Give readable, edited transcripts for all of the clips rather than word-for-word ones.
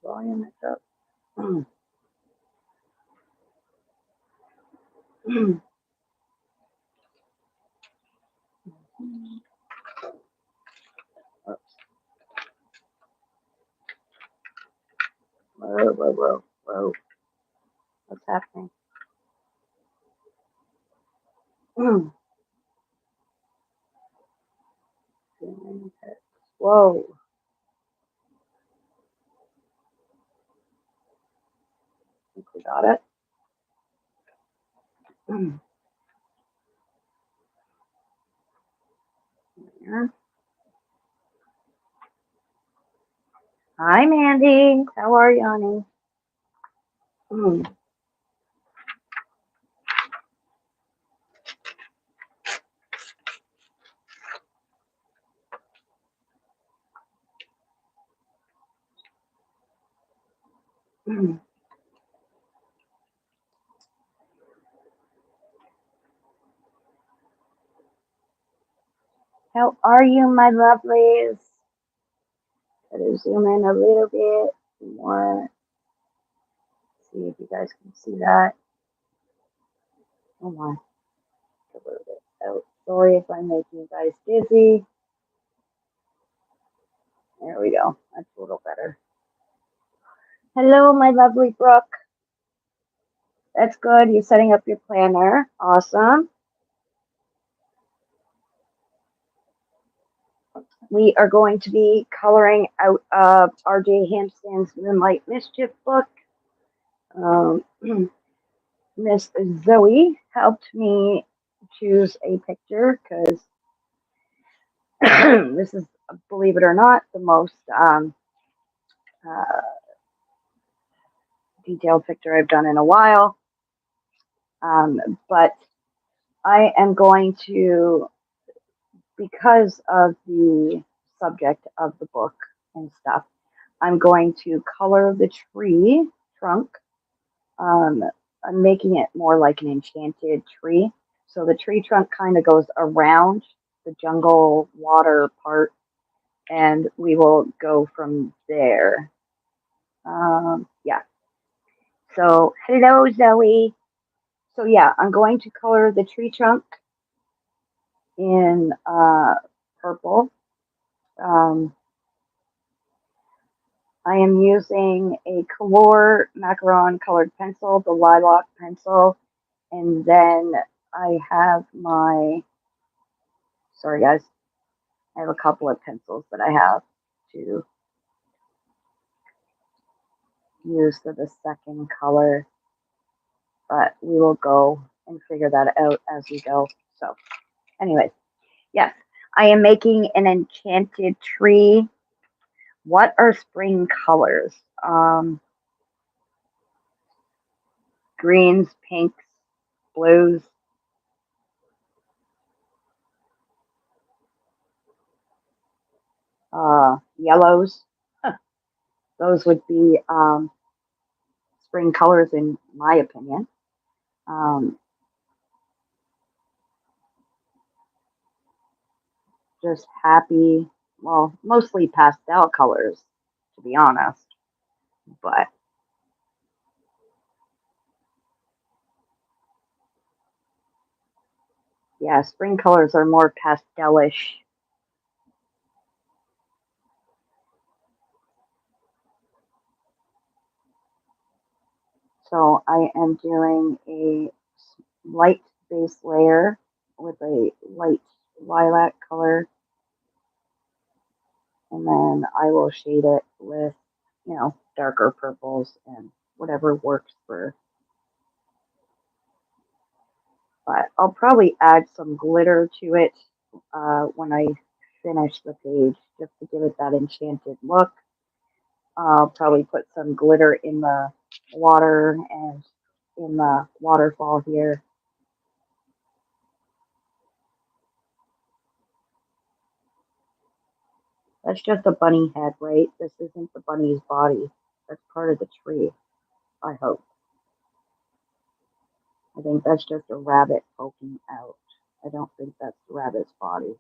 Volume it up. Whoa, whoa, whoa, whoa. What's happening? Whoa. I think we got it. There. Hi, Mandy. How are you, honey? How are you, my lovelies? Gotta zoom in a little bit more. See if you guys can see that. Come on. A little bit out. Sorry if I'm making you guys dizzy. There we go. That's a little better. Hello, my lovely Brooke. That's good. You're setting up your planner. Awesome. We are going to be coloring out of R.J. Hampson's Moonlight Mischief book. Miss Zoe helped me choose a picture because this is, believe it or not, the most uh, detailed picture I've done in a while. But I am going to, because of the subject of the book and stuff, I'm going to color the tree trunk. I'm making it more like an enchanted tree. So the tree trunk kind of goes around the jungle water part, and we will go from there. Yeah. So, hello, Zoe. So, yeah, I'm going to color the tree trunk in purple. I am using a Color Macaron colored pencil, the lilac pencil, and then I have my, sorry guys, I have a couple of pencils that I have to use for the second color, but we will go and figure that out as we go. So, anyways, yes, I am making an enchanted tree. What are spring colors? Greens, pinks, blues, yellows. Those would be spring colors, in my opinion. Um, just happy, well, mostly pastel colors, to be honest. But yeah, spring colors are more pastelish. So I am doing a light base layer with a light lilac color, and then I will shade it with, darker purples and whatever works for. But I'll probably add some glitter to it when I finish the page, just to give it that enchanted look. I'll probably put some glitter in the water and in the waterfall here. That's just a bunny head, right? This isn't the bunny's body. That's part of the tree, I hope. I think that's just a rabbit poking out. I don't think that's the rabbit's body.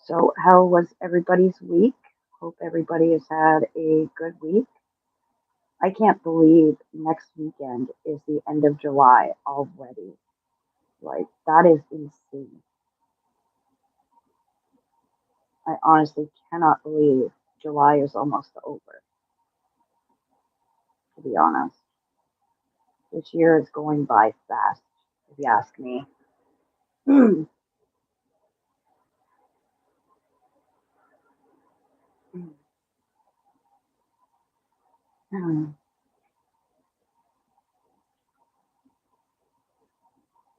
So, how was everybody's week? Hope everybody has had a good week. I can't believe next weekend is the end of July already. Like, that is insane. I honestly cannot believe July is almost over, to be honest. This year is going by fast, if you ask me.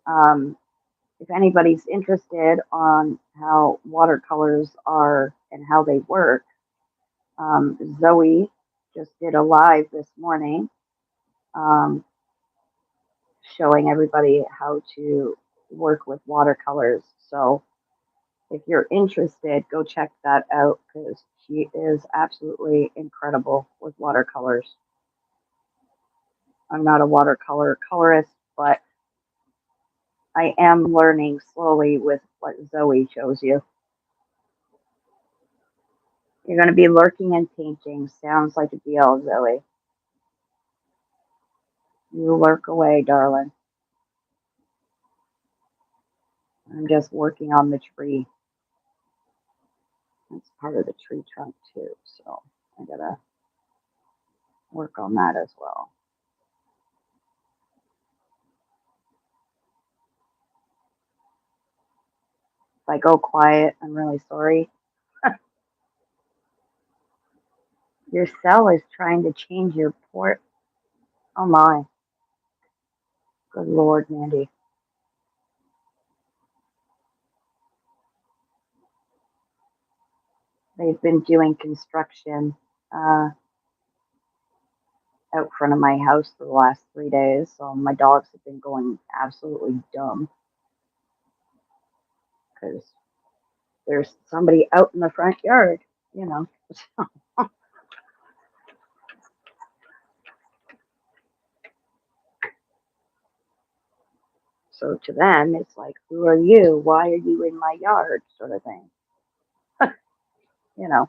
um, if anybody's interested on how watercolors are and how they work, Zoe just did a live this morning, um, showing everybody how to work with watercolors. So if you're interested, go check that out because she is absolutely incredible with watercolors. I'm not a watercolor colorist, but I am learning slowly with what Zoe shows you. You're going to be lurking and painting. Sounds like a deal, Zoe. You lurk away, darling. I'm just working on the tree. That's part of the tree trunk too, so I gotta work on that as well. If I go quiet, I'm really sorry. Your cell is trying to change your port. Oh my. Good Lord, Mandy. They've been doing construction out front of my house for the last 3 days, so my dogs have been going absolutely dumb because there's somebody out in the front yard, you know. So to them, it's like, who are you? Why are you in my yard? Sort of thing, you know.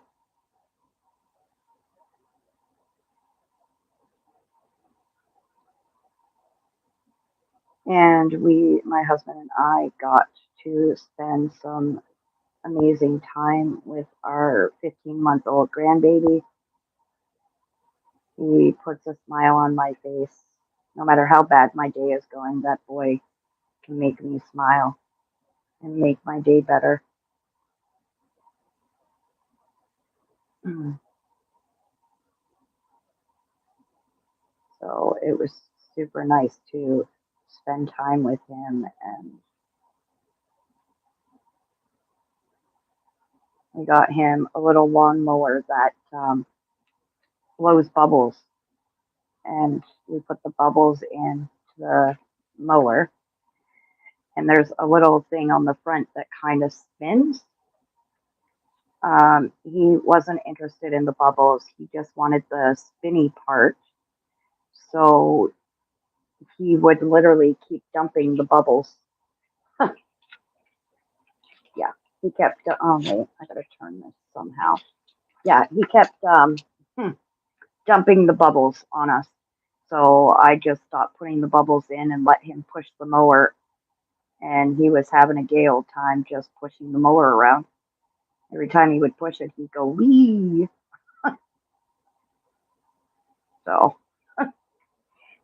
And my husband and I, got to spend some amazing time with our 15-month-old grandbaby. He puts a smile on my face. No matter how bad my day is going, that boy can make me smile and make my day better. So it was super nice to spend time with him, and we got him a little lawnmower that blows bubbles, and we put the bubbles in the mower, and there's a little thing on the front that kind of spins. He wasn't interested in the bubbles, he just wanted the spinny part. So he would literally keep dumping the bubbles. Yeah, he kept, oh wait, I gotta turn this somehow. Yeah, he kept dumping the bubbles on us. So I just stopped putting the bubbles in and let him push the mower. And he was having a gay old time just pushing the mower around. Every time he would push it, he'd go, wee. So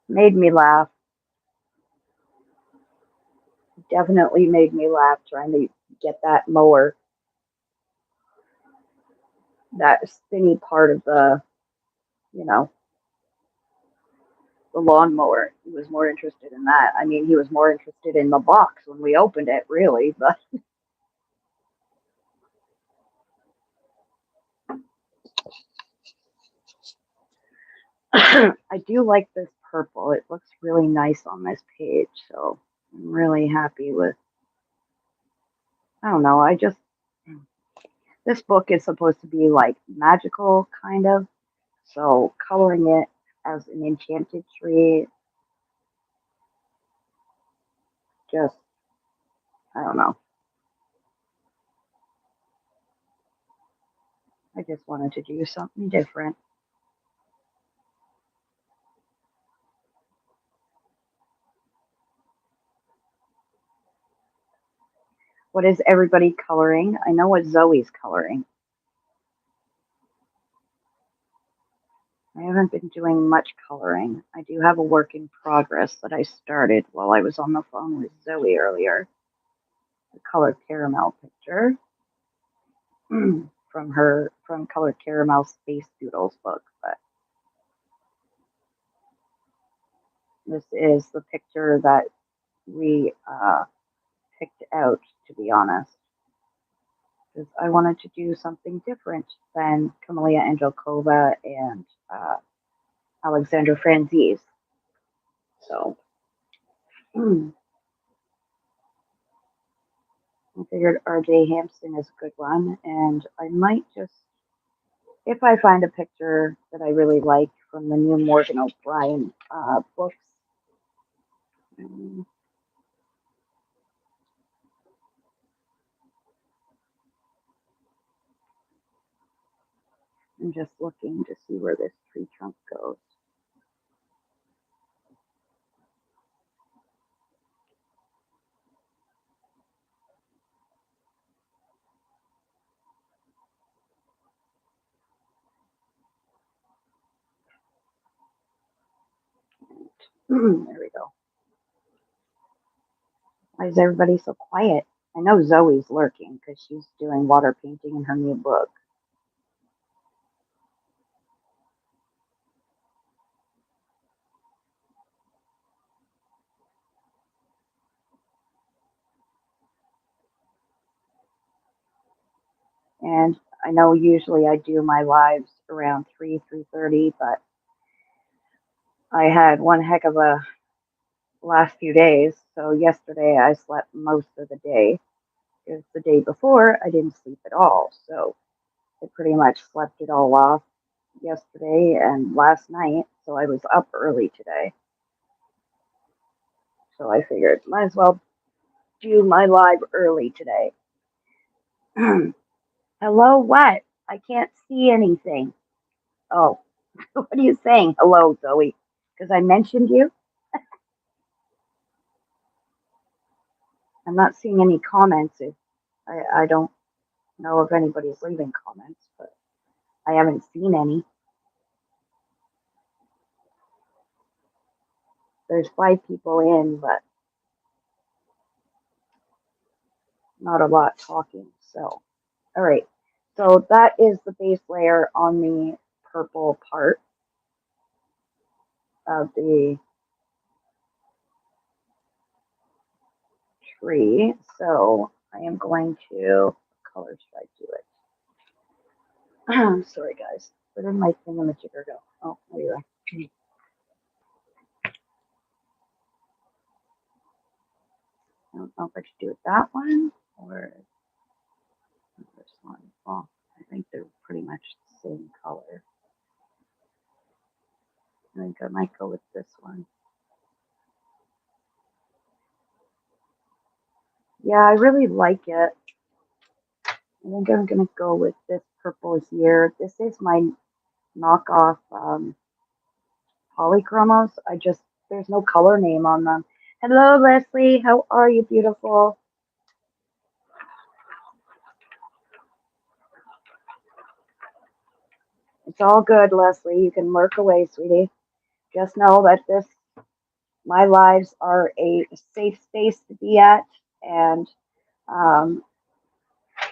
made me laugh. Definitely made me laugh trying to get that mower, that spinny part of you know, the lawnmower. He was more interested in that. I mean, he was more interested in the box when we opened it, really. But I do like this purple. It looks really nice on this page. So I'm really happy with, I don't know, this book is supposed to be like magical, kind of. So coloring it as an enchanted tree, just, I don't know. I just wanted to do something different. What is everybody coloring? I know what Zoe's coloring. I haven't been doing much coloring. I do have a work in progress that I started while I was on the phone with Zoe earlier. The colored caramel picture from Colored Caramel Space Doodles book. But this is the picture that we picked out, to be honest, because I wanted to do something different than Camellia Angelkova and Alexandra Franzese. So I figured RJ Hampson is a good one, and I might just, if I find a picture that I really like from the new Morgan O'Brien books, um, I'm just looking to see where this tree trunk goes. There we go. Why is everybody so quiet? I know Zoe's lurking because she's doing water painting in her new book. And I know usually I do my lives around 3:30, but I had one heck of a last few days. So yesterday I slept most of the day. Because the day before I didn't sleep at all. So I pretty much slept it all off yesterday and last night. So I was up early today. So I figured might as well do my live early today. Hello, what? I can't see anything. Oh, what are you saying? Hello, Zoe. Because I mentioned you. I'm not seeing any comments. If I don't know if anybody's leaving comments, but I haven't seen any. There's 5 people in, but not a lot talking. So, all right. So that is the base layer on the purple part of the tree. So I am going to, what color should I do it? Sorry, guys. Where did my thingamajigger go? Oh, there you are. I don't know if I should do it that one or this one. Well, I think they're pretty much the same color. I think I might go with this one. Yeah, I really like it. I think I'm gonna go with this purple here. This is my knockoff polychromos. There's no color name on them. Hello, Leslie. How are you, beautiful? It's all good, Leslie. You can lurk away, sweetie. Just know that my lives are a safe space to be at, and um,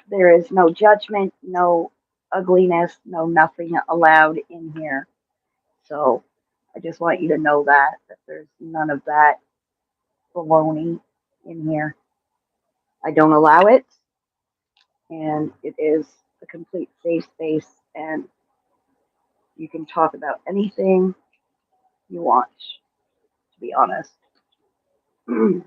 there is no judgment, no ugliness, no nothing allowed in here. So I just want you to know that there's none of that baloney in here. I don't allow it, and it is a complete safe space, and you can talk about anything you want, to be honest. I'm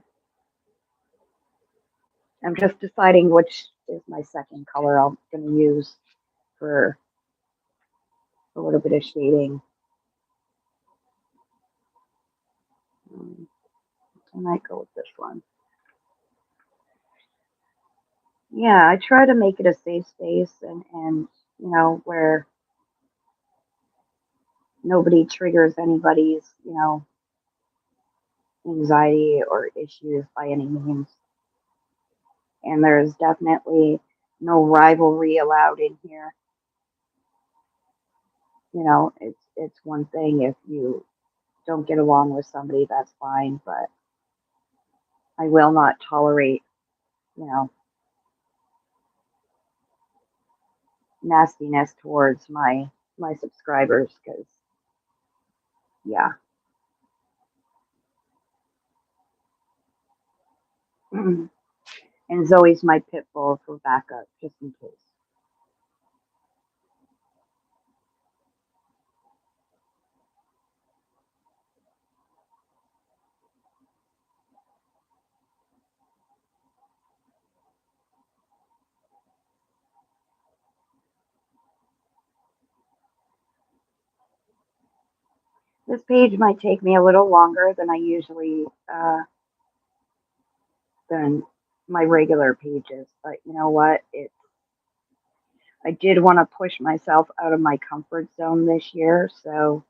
just deciding which is my second color I'm going to use for a little bit of shading. Um, I might go with this one. Yeah, I try to make it a safe space, and where nobody triggers anybody's, anxiety or issues by any means. And there's definitely no rivalry allowed in here. It's one thing if you don't get along with somebody, that's fine, but I will not tolerate, you know, nastiness towards my subscribers because yeah. And Zoe's my pit bull for backup just in case. This page might take me a little longer than I usually than my regular pages, but you know what? I did want to push myself out of my comfort zone this year, so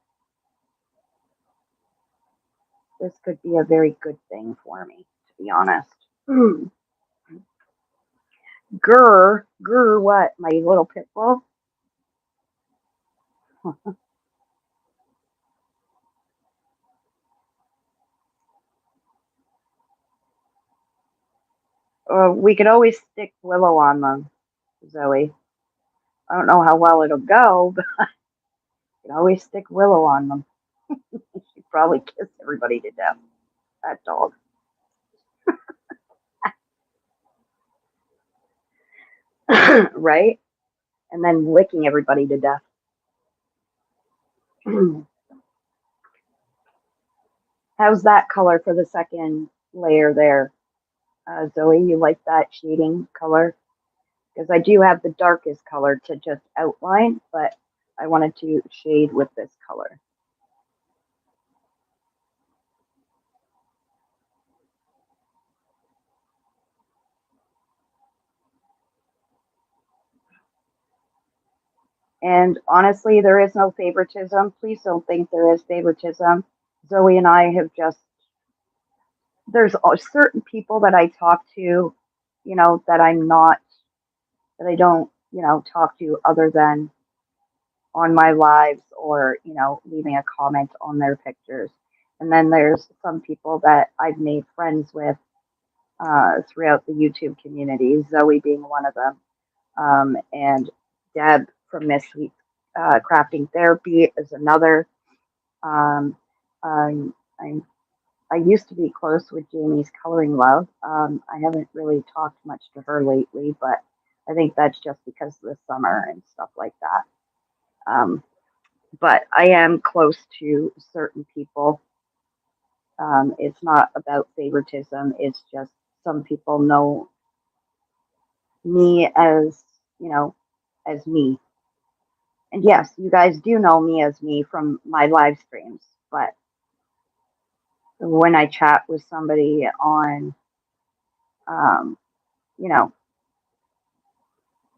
this could be a very good thing for me, to be honest. Grr, what? My little pit bull? We could always stick Willow on them, Zoe. I don't know how well it'll go, but we can always stick Willow on them. She'd probably kiss everybody to death. That dog. Right? And then licking everybody to death. How's that color for the second layer there? Zoe, you like that shading color? Because I do have the darkest color to just outline, but I wanted to shade with this color. And honestly, there is no favoritism. Please don't think there is favoritism. Zoe and I have just, there's certain people that I talk to, that that I don't, talk to other than on my lives or, leaving a comment on their pictures. And then there's some people that I've made friends with throughout the YouTube community, Zoe being one of them, and Deb from Miss Sweet Crafting Therapy is another. Um, um, I'm, I used to be close with Jamie's Coloring Love. I haven't really talked much to her lately, but I think that's just because of the summer and stuff like that. But I am close to certain people. It's not about favoritism. It's just some people know me as, you know, as me. And yes, you guys do know me as me from my live streams, but when I chat with somebody on, um, you know,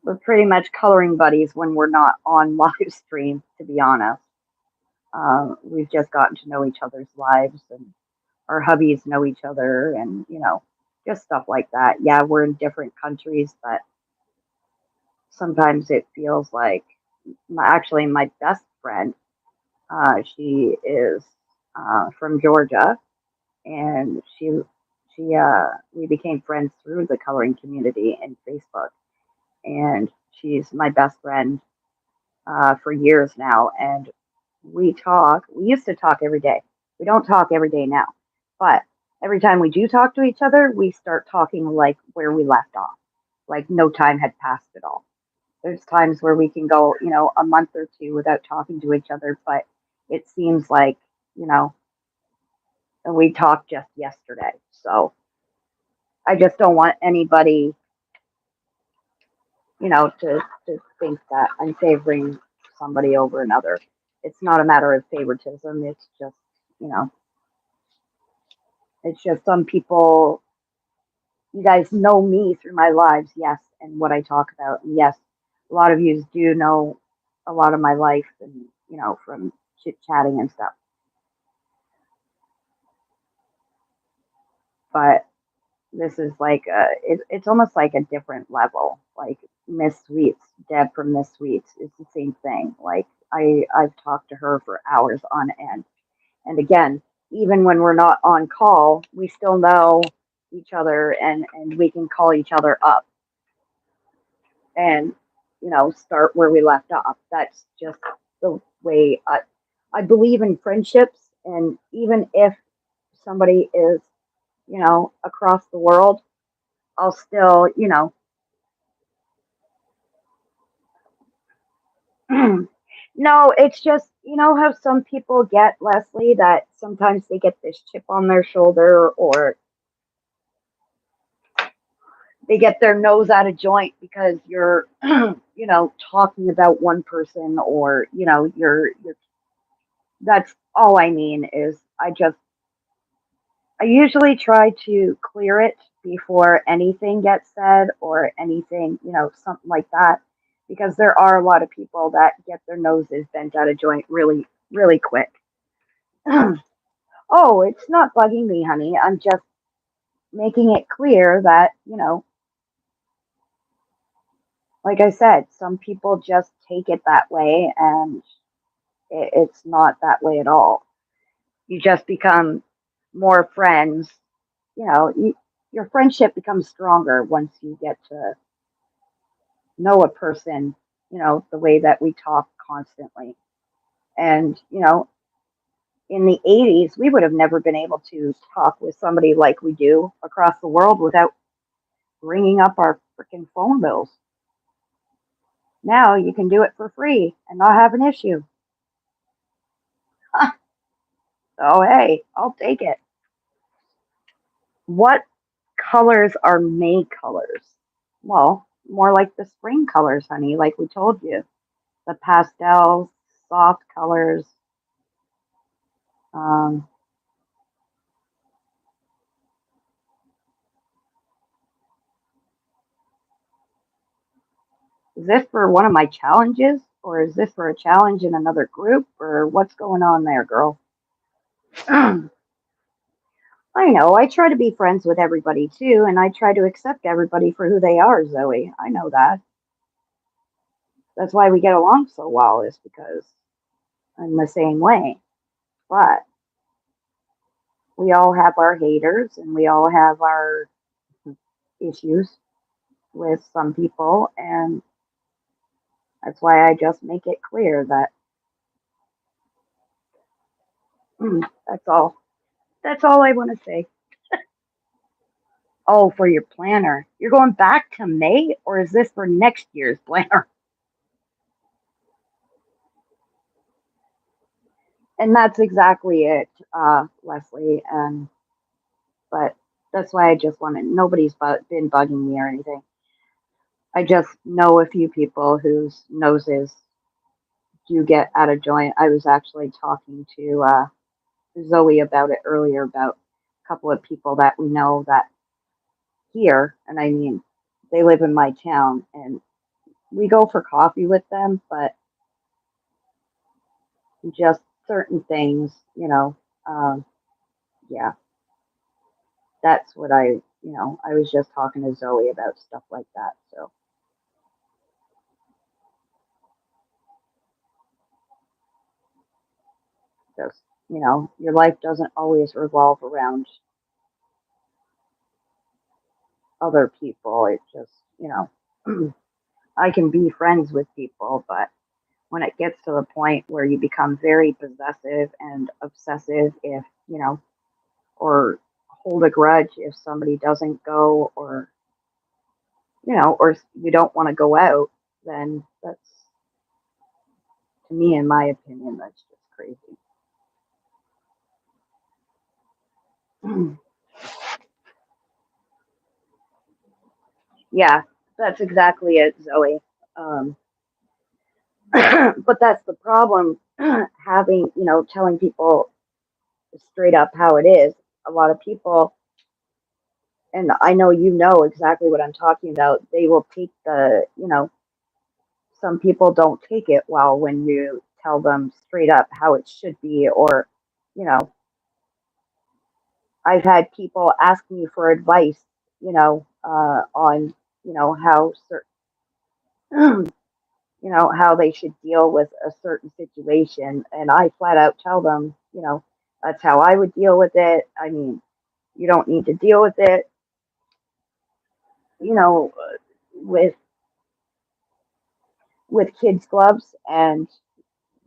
we're pretty much coloring buddies when we're not on live stream, to be honest. We've just gotten to know each other's lives and our hubbies know each other and, just stuff like that. Yeah, we're in different countries, but sometimes it feels like actually my best friend, she is from Georgia and we became friends through the coloring community in Facebook. And she's my best friend for years now. And we talk. We used to talk every day. We don't talk every day now, but every time we do talk to each other, we start talking like where we left off, like no time had passed at all. There's times where we can go, a month or two without talking to each other, but it seems like, you know, we talked just yesterday. So I just don't want anybody, to think that I'm favoring somebody over another. It's not a matter of favoritism. It's just, you know, it's just some people, you guys know me through my lives, yes, and what I talk about. And yes, a lot of you do know a lot of my life and, from chit chatting and stuff. But this is like it's almost like a different level. Like Miss Sweets, Deb from Miss Sweets, it's the same thing. Like I've talked to her for hours on end. And again, even when we're not on call, we still know each other and we can call each other up and, start where we left off. That's just the way I believe in friendships. And even if somebody is, across the world, I'll still, no, it's just, how some people get, Leslie, that sometimes they get this chip on their shoulder or they get their nose out of joint because you're, talking about one person or, that's all I mean is I usually try to clear it before anything gets said or anything, something like that, because there are a lot of people that get their noses bent out of joint really, really quick. Oh, it's not bugging me, honey. I'm just making it clear that, like I said, some people just take it that way and it's not that way at all. You just become more friends. Your friendship becomes stronger once you get to know a person, the way that we talk constantly. And, in the 80s, we would have never been able to talk with somebody like we do across the world without ringing up our freaking phone bills. Now you can do it for free and not have an issue. So, hey, I'll take it. What colors are May colors? Well, more like the spring colors, honey, like we told you. The pastels, soft colors. Um, is this for one of my challenges? Or is this for a challenge in another group? Or what's going on there, girl? I know. I try to be friends with everybody too, and I try to accept everybody for who they are, Zoe. I know that. That's why we get along so well, is because I'm the same way. But we all have our haters and we all have our issues with some people, and that's why I just make it clear that that's all. That's all I want to say. Oh, for your planner. You're going back to May, or is this for next year's planner? And that's exactly it, Leslie. But that's why I just wanted. Nobody's been bugging me or anything. I just know a few people whose noses do get out of joint. I was actually talking to Zoe about it earlier about a couple of people that we know that here, and I mean, they live in my town, and we go for coffee with them, but just certain things, um, yeah, that's what I was just talking to Zoe about stuff like that. So just, your life doesn't always revolve around other people. It just, I can be friends with people, but when it gets to the point where you become very possessive and obsessive, if, or hold a grudge if somebody doesn't go or you don't want to go out, then that's, to me, in my opinion, that's just crazy. Yeah, that's exactly it, Zoe. Um, but that's the problem having, telling people straight up how it is. A lot of people, and I know you know exactly what I'm talking about, they will take the, some people don't take it well when you tell them straight up how it should be, or, you know, I've had people ask me for advice, on, how certain, how they should deal with a certain situation. And I flat out tell them, that's how I would deal with it. I mean, you don't need to deal with it, you know, with kids gloves. And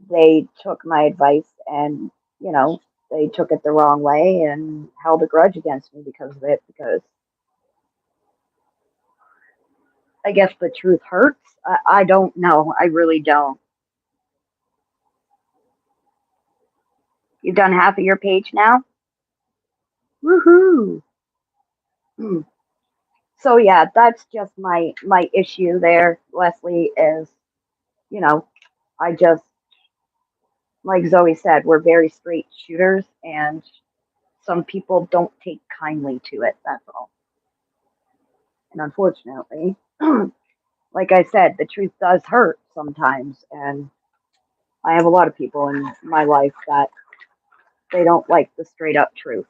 they took my advice, and, you know, they took it the wrong way and held a grudge against me because of it, because I guess the truth hurts. I don't know. I really don't. You've done half of your page now? Woohoo! Hmm. So yeah, that's just my issue there, Leslie, is, you know, I just, like Zoe said, we're very straight shooters, and some people don't take kindly to it, that's all. And unfortunately, like I said, the truth does hurt sometimes, and I have a lot of people in my life that they don't like the straight up truth,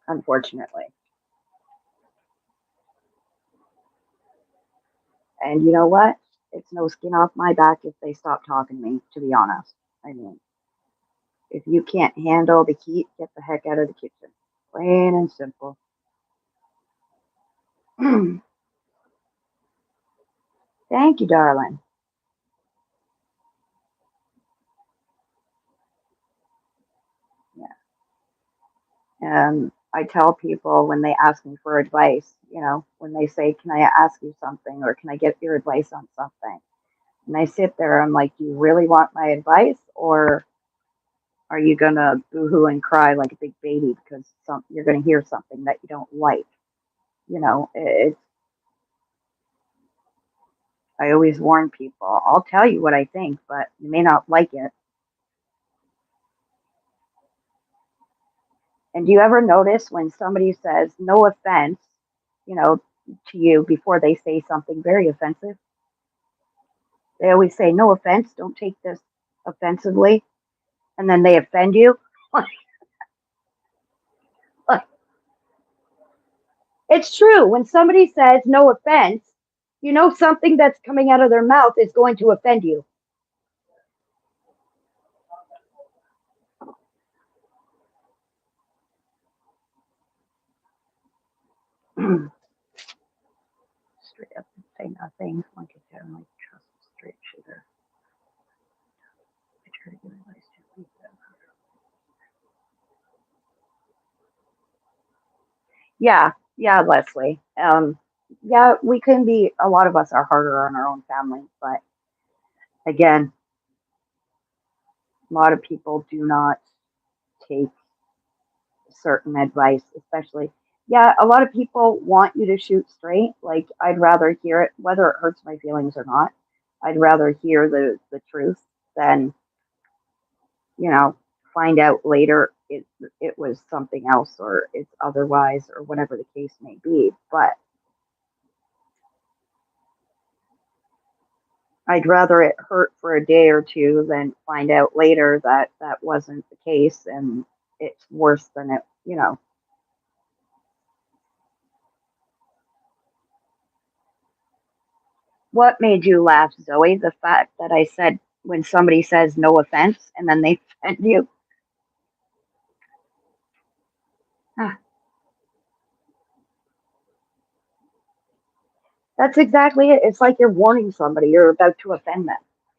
unfortunately. And you know what? It's no skin off my back if they stop talking to me, to be honest. I mean, if you can't handle the heat, get the heck out of the kitchen. Plain and simple. Thank you, darling. Yeah. I tell people when they ask me for advice, when they say, "Can I ask you something?" or "Can I get your advice on something?" And I sit there, I'm like, "Do you really want my advice? Or are you going to boohoo and cry like a big baby because you're going to hear something that you don't like?" It's, I always warn people, I'll tell you what I think, but you may not like it. And do you ever notice when somebody says no offense, you know, to you before they say something very offensive? They always say no offense, don't take this offensively, and then they offend you. It's true. When somebody says no offense, something that's coming out of their mouth is going to offend you. Straight up and say nothing. Like I said, I'm like, trust a straight shooter. I try to give advice to people. Yeah, yeah, Leslie. Yeah, we can be. A lot of us are harder on our own family, but again, a lot of people do not take certain advice, especially. Yeah, a lot of people want you to shoot straight. Like, I'd rather hear it, whether it hurts my feelings or not. I'd rather hear the truth than, you know, find out later it was something else, or it's otherwise, or whatever the case may be. But I'd rather it hurt for a day or two than find out later that that wasn't the case, and it's worse than it. What made you laugh, Zoe? The fact that I said when somebody says no offense and then they offend you? Ah, that's exactly it. It's like you're warning somebody you're about to offend them.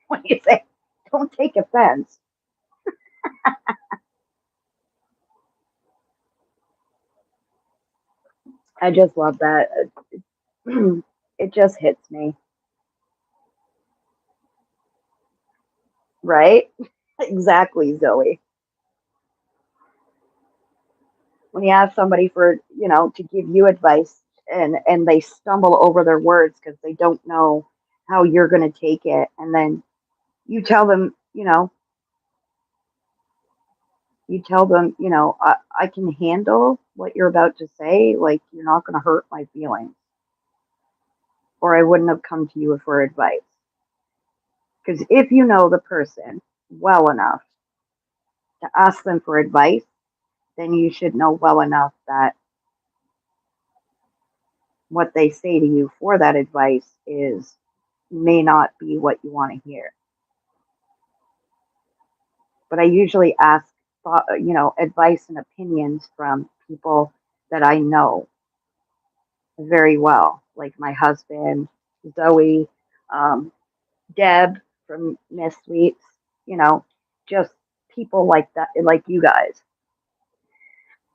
When you say, don't take offense. I just love that. It just hits me, right? Exactly, Zoe. When you have somebody to give you advice, and they stumble over their words because they don't know how you're going to take it, and then you tell them, I can handle what you're about to say, like, you're not going to hurt my feelings, or I wouldn't have come to you for advice. Because if you know the person well enough to ask them for advice, then you should know well enough that what they say to you for that advice is may not be what you want to hear. But I usually ask, advice and opinions from people that I know very well, like my husband, Zoe, um, Deb from Miss Sweets, you know, just people like that, like you guys.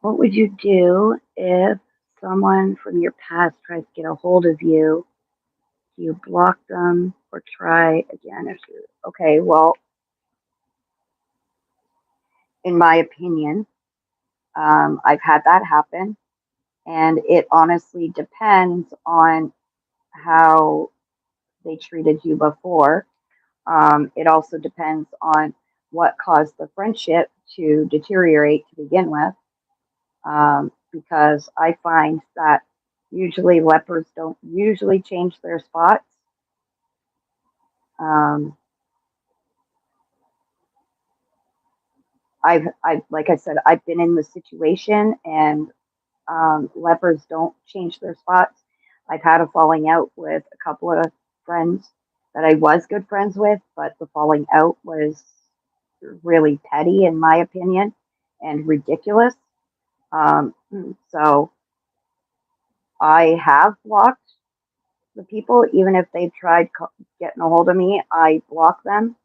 What would you do if someone from your past tries to get a hold of you? Do you block them or try again? Okay, well, in my opinion, I've had that happen, and it honestly depends on how they treated you before. It also depends on what caused the friendship to deteriorate to begin with, because I find that usually lepers don't usually change their spots. Um, like I said, I've been in the situation, and lepers don't change their spots. I've had a falling out with a couple of friends that I was good friends with, but the falling out was really petty, in my opinion, and ridiculous. Um, so I have blocked the people, even if they've tried getting a hold of me, I block them.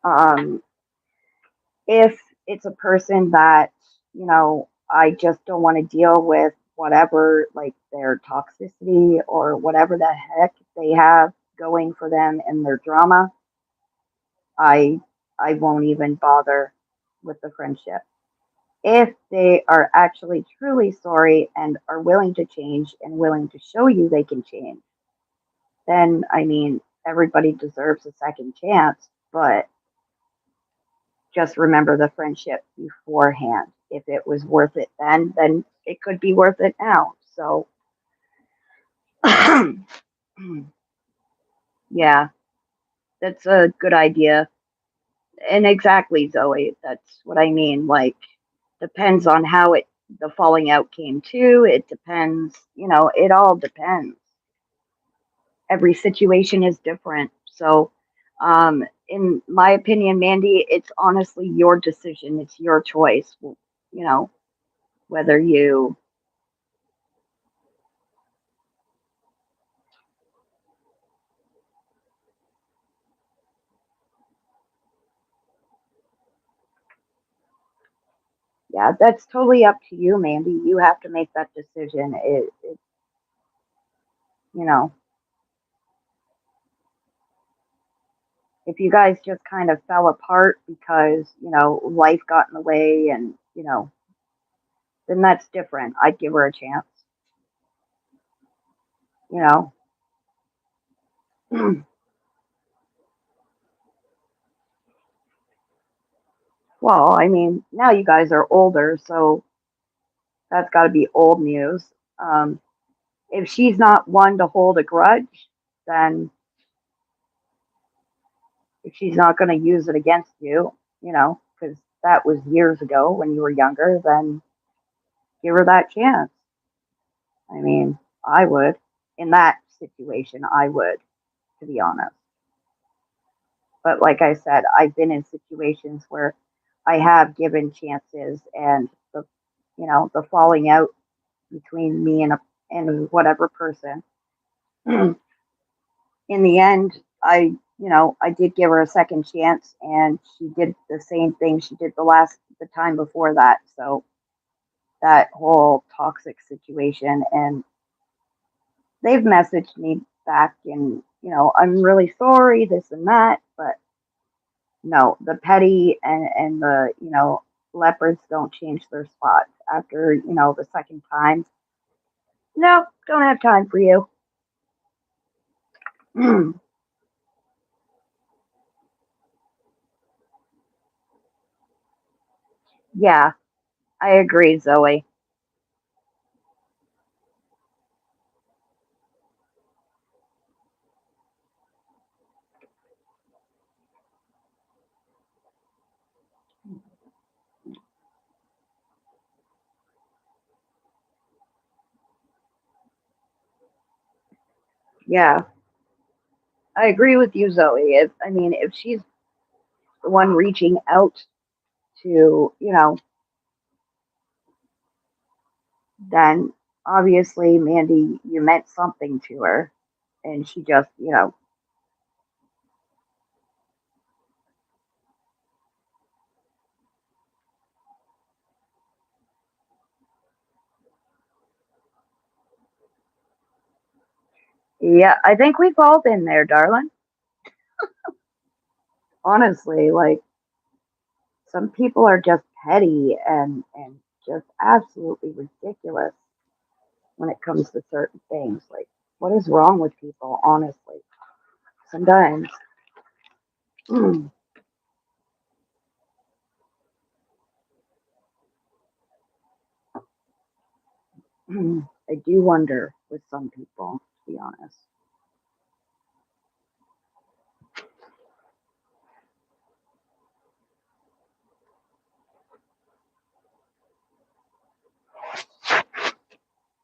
Um, if it's a person that, I just don't want to deal with whatever, like their toxicity or whatever the heck they have going for them in their drama, I I won't even bother with the friendship. If they are actually truly sorry and are willing to change and willing to show you they can change, then I mean, everybody deserves a second chance, but just remember the friendship beforehand. If it was worth it then it could be worth it now. So, yeah, that's a good idea. And exactly, Zoe, that's what I mean. Like, depends on how the falling out came to. It depends, it all depends. Every situation is different. So, in my opinion, Mandy, it's honestly your decision. It's your choice. Whether you, yeah, that's totally up to you, Mandy. You have to make that decision. You know, if you guys just kind of fell apart because, life got in the way and, then that's different. I'd give her a chance, you know. Well, I mean, now you guys are older, so that's got to be old news. Um, if she's not one to hold a grudge, then if she's not going to use it against you, because that was years ago when you were younger, then give her that chance. I mean, I would. In that situation, I would, to be honest. But like I said, I've been in situations where I have given chances, and the falling out between me and whatever person. In the end, I did give her a second chance, and she did the same thing she did the time before that. So that whole toxic situation, and they've messaged me back, and I'm really sorry, this and that, but no, the petty and the leopards don't change their spots after the second time. No, don't have time for you. Yeah, I agree, Zoe. Yeah, I agree with you, Zoe. If she's the one reaching out to, then obviously, Mandy, you meant something to her, and she just, yeah, I think we've all been there, darling. Honestly, like some people are just petty and just absolutely ridiculous when it comes to certain things. Like, what is wrong with people? Honestly, sometimes I do wonder with some people, to be honest.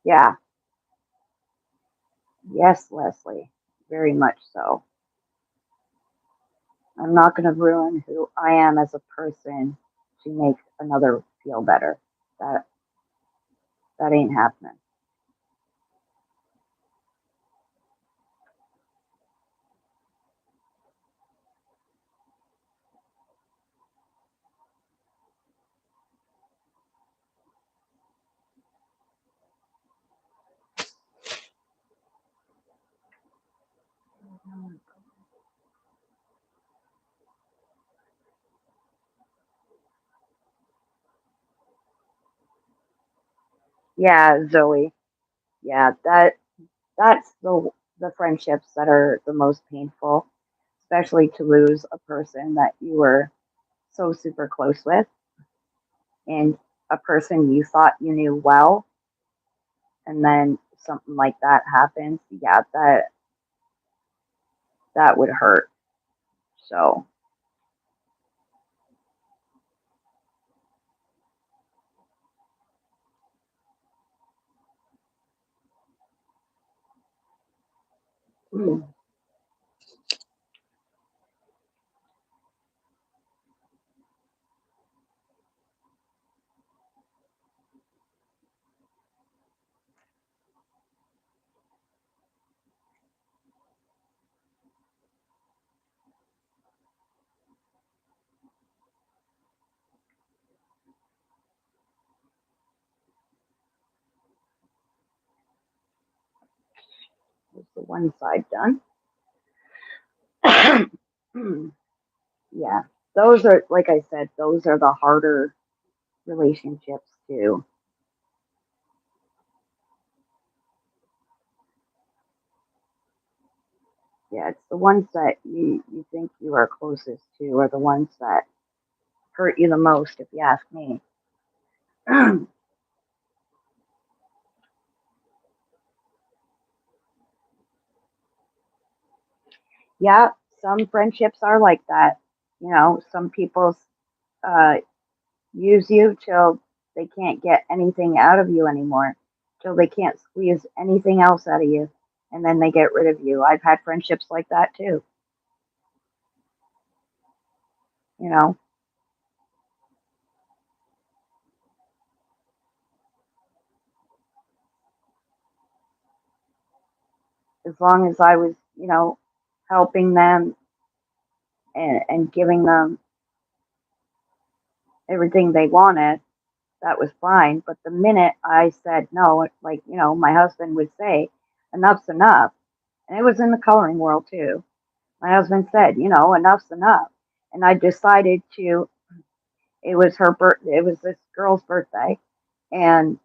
Yeah, yes, Leslie, very much so. I'm not going to ruin who I am as a person to make another feel better. That that ain't happening. Yeah, Zoe. Yeah, that's the friendships that are the most painful, especially to lose a person that you were so super close with and a person you thought you knew well, and then something like that happens. Yeah, that would hurt. So, mm, was the one side done? Yeah, those are, like I said, those are the harder relationships too. Yeah, it's the ones that you think you are closest to are the ones that hurt you the most, if you ask me. Yeah, some friendships are like that. Some people uh, use you till they can't get anything out of you anymore, till they can't squeeze anything else out of you, and then they get rid of you. I've had friendships like that too. You know, as long as I was, helping them and giving them everything they wanted, that was fine. But the minute I said no, like, my husband would say, enough's enough. And it was in the coloring world too. My husband said, enough's enough. And I decided to, it was it was this girl's birthday. And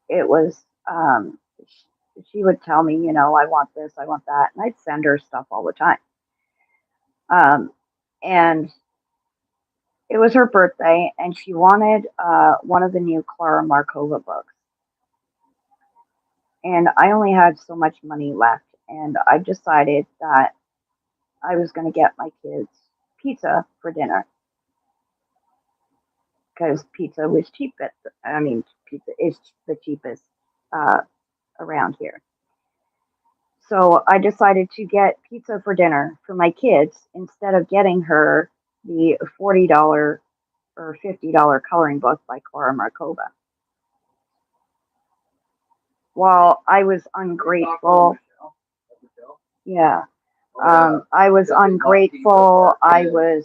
it was, she would tell me, I want this, I want that. And I'd send her stuff all the time. Um, and it was her birthday, and she wanted one of the new Clara Markova books. And I only had so much money left, and I decided that I was going to get my kids pizza for dinner because pizza was cheap. Pizza is the cheapest uh, around here. So I decided to get pizza for dinner for my kids instead of getting her the $40 or $50 coloring book by Clara Markova. While I was ungrateful, yeah, I was ungrateful. I was,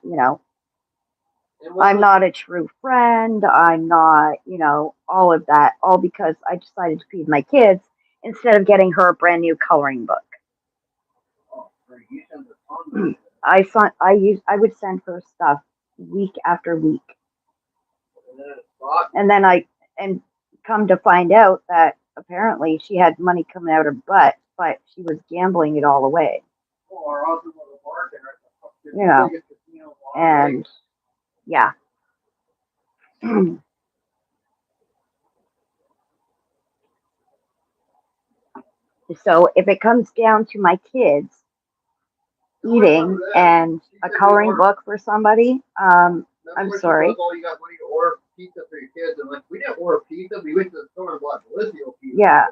you know, I'm not a true friend. I'm not, all of that, all because I decided to feed my kids instead of getting her a brand new coloring book. I would send her stuff week after week, and then and come to find out that apparently she had money coming out her butt, but she was gambling it all away. You know, and yeah. So if it comes down to my kids eating and a coloring book for somebody, I'm sorry. You got money to order pizza for your kids, and like we didn't order pizza, we went to the store and bought Delizio pizza.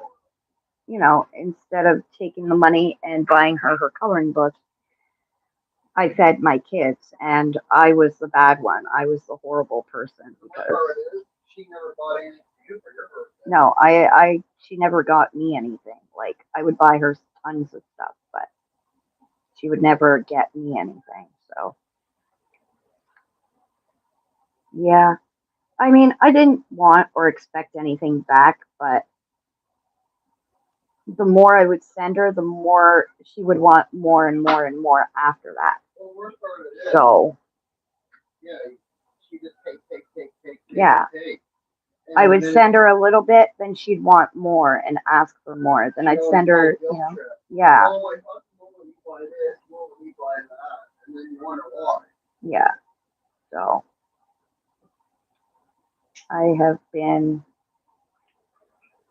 Yeah, instead of taking the money and buying her coloring book, I fed my kids, and I was the bad one. I was the horrible person because she never bought anything for you for your birthday. No, she never got me anything. Like I would buy her tons of stuff, but she would never get me anything. So yeah, I mean, I didn't want or expect anything back, but the more I would send her, the more she would want more and more and more after that. So yeah, she just take. Yeah. I would send her a little bit, then she'd want more and ask for more. Then I'd send her, yeah. Yeah. So I have been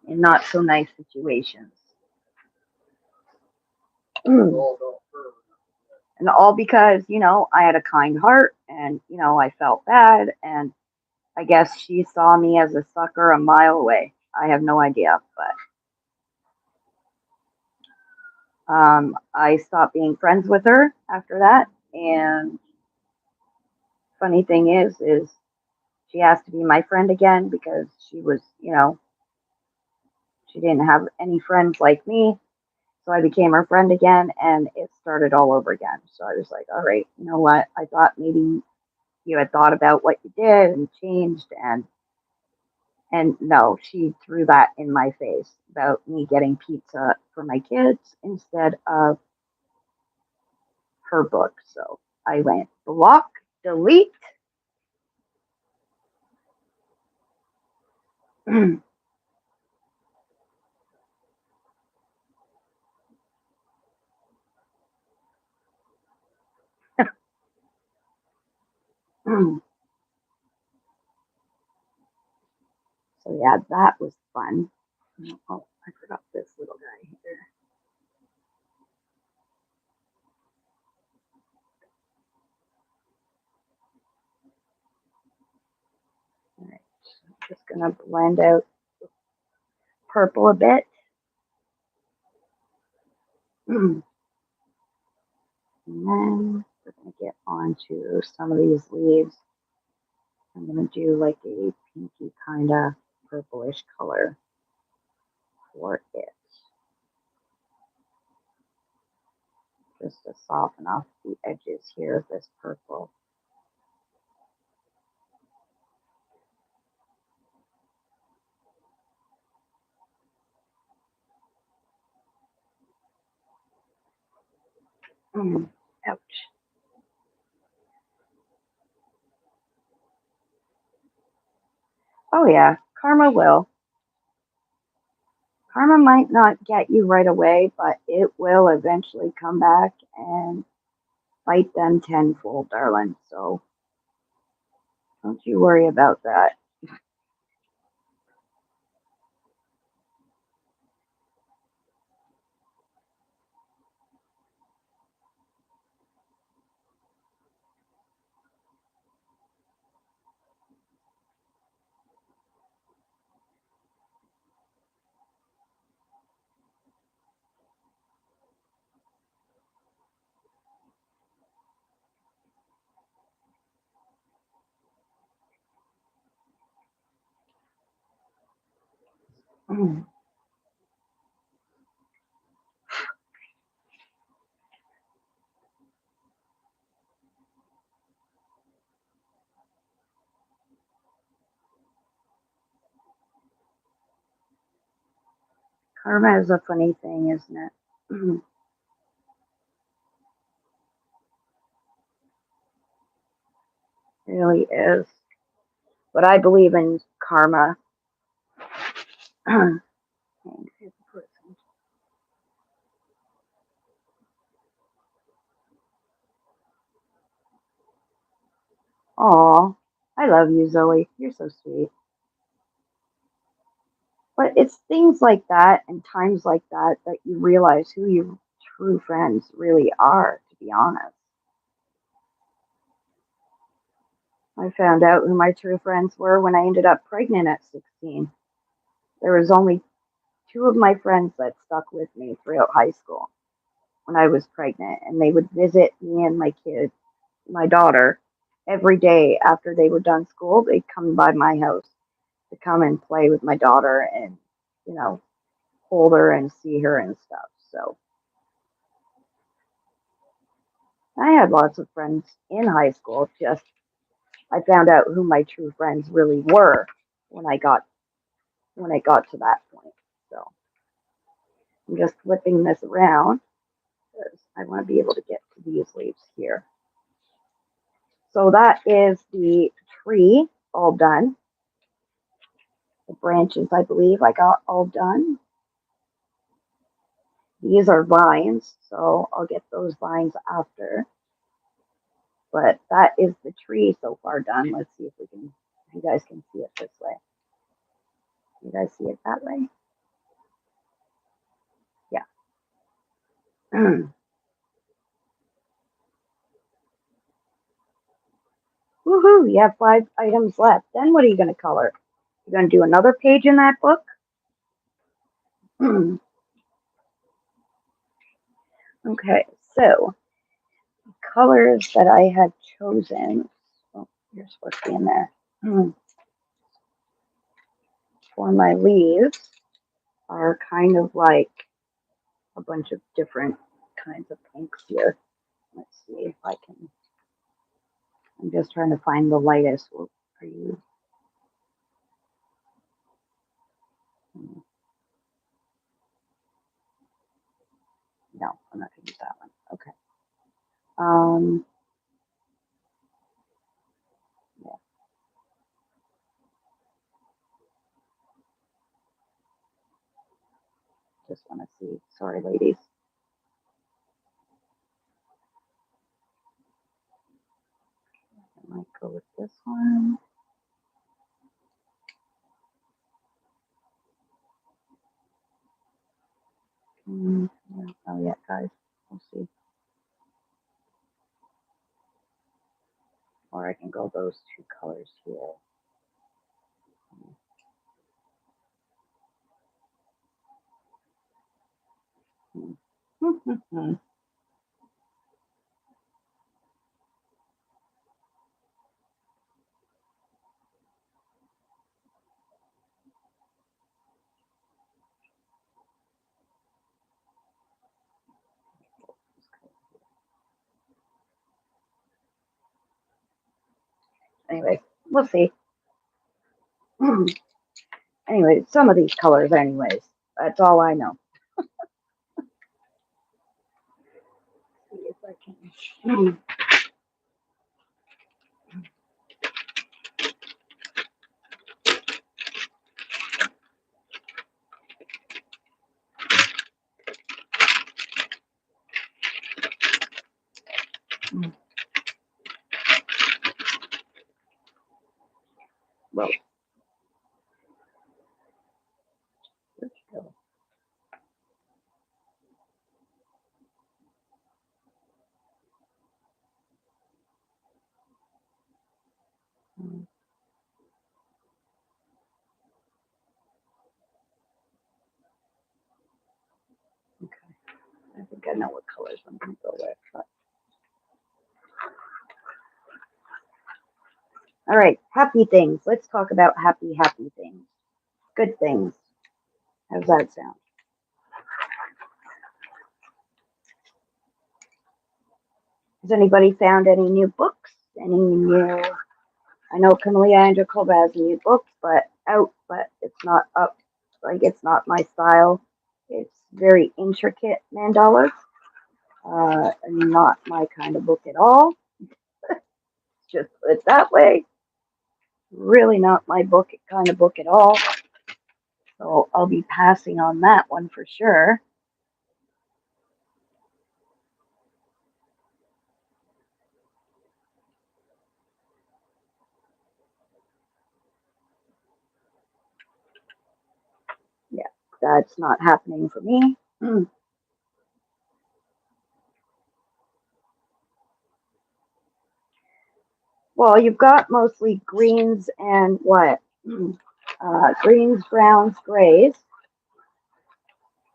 in not so nice situations. And all because, I had a kind heart and, I felt bad. And I guess she saw me as a sucker a mile away. I have no idea. But I stopped being friends with her after that. And funny thing is she asked to be my friend again because she was, she didn't have any friends like me. So I became her friend again and it started all over again. So I was like, all right, you know what? I thought maybe you had thought about what you did and changed and no, she threw that in my face about me getting pizza for my kids instead of her book. So I went block, delete. So yeah, that was fun. Oh, I forgot this little guy here. All right, I'm just gonna blend out purple a bit. And then we're gonna get onto some of these leaves. I'm gonna do like a pinky kind of purplish color for it, just to soften off the edges here of this purple. Ouch. Oh yeah, karma will. Karma might not get you right away, but it will eventually come back and bite them tenfold, darling. So don't you worry about that. Karma is a funny thing, isn't it? It really is. But I believe in karma. Aw, I love you, Zoe. You're so sweet. But it's things like that and times like that that you realize who your true friends really are, to be honest. I found out who my true friends were when I ended up pregnant at 16. There was only two of my friends that stuck with me throughout high school when I was pregnant, and they would visit me and my kid, my daughter, every day after they were done school. They'd come by my house to come and play with my daughter and, you know, hold her and see her and stuff. So I had lots of friends in high school. Just I found out who my true friends really were when I got to that point. So I'm just flipping this around because I want to be able to get to these leaves here. So that is the tree all done. The branches, I believe, I got all done. These are vines, so I'll get those vines after. But that is the tree so far done. Let's see if you guys can see it this way. You guys see it that way? Yeah. Woohoo! You have 5 items left. Then what are you going to color? You're going to do another page in that book? Okay, so colors that I have chosen. Oh, you're supposed to be in there. For my leaves are kind of like a bunch of different kinds of pinks here. Let's see if I can. I'm just trying to find the lightest. Are you? No, I'm not going to use that one. Okay. Um, yeah, just want to see. Sorry, ladies. I might go with this one. Yeah. Oh yeah, guys. We'll see. Or I can go those two colors here. Anyway, we'll see. Anyway, some of these colors, anyways. That's all I know. See if I can. Well, let's go. Okay, I think I know what colors I'm going to go with. But... All right, happy things. Let's talk about happy things. Good things. How's that sound? Has anybody found any new books? Any new? I know Camellia Andrikova has a new book, but it's not up. Like it's not my style. It's very intricate mandalas. Not my kind of book at all. Just put it that way. Really not my book kind of book at all. So I'll be passing on that one for sure. Yeah, that's not happening for me. Well, you've got mostly greens and what? Greens, browns, grays.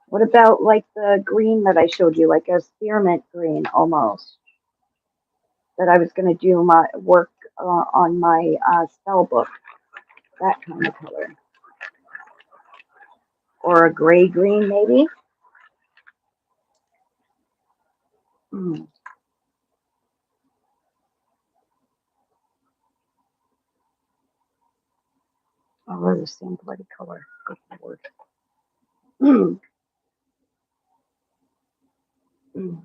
What about like the green that I showed you, like a spearmint green almost? That I was going to do my work on my spell book. That kind of color. Or a gray green, maybe? Mm. Oh, they're the same bloody color. Good lord. Mm. Mm.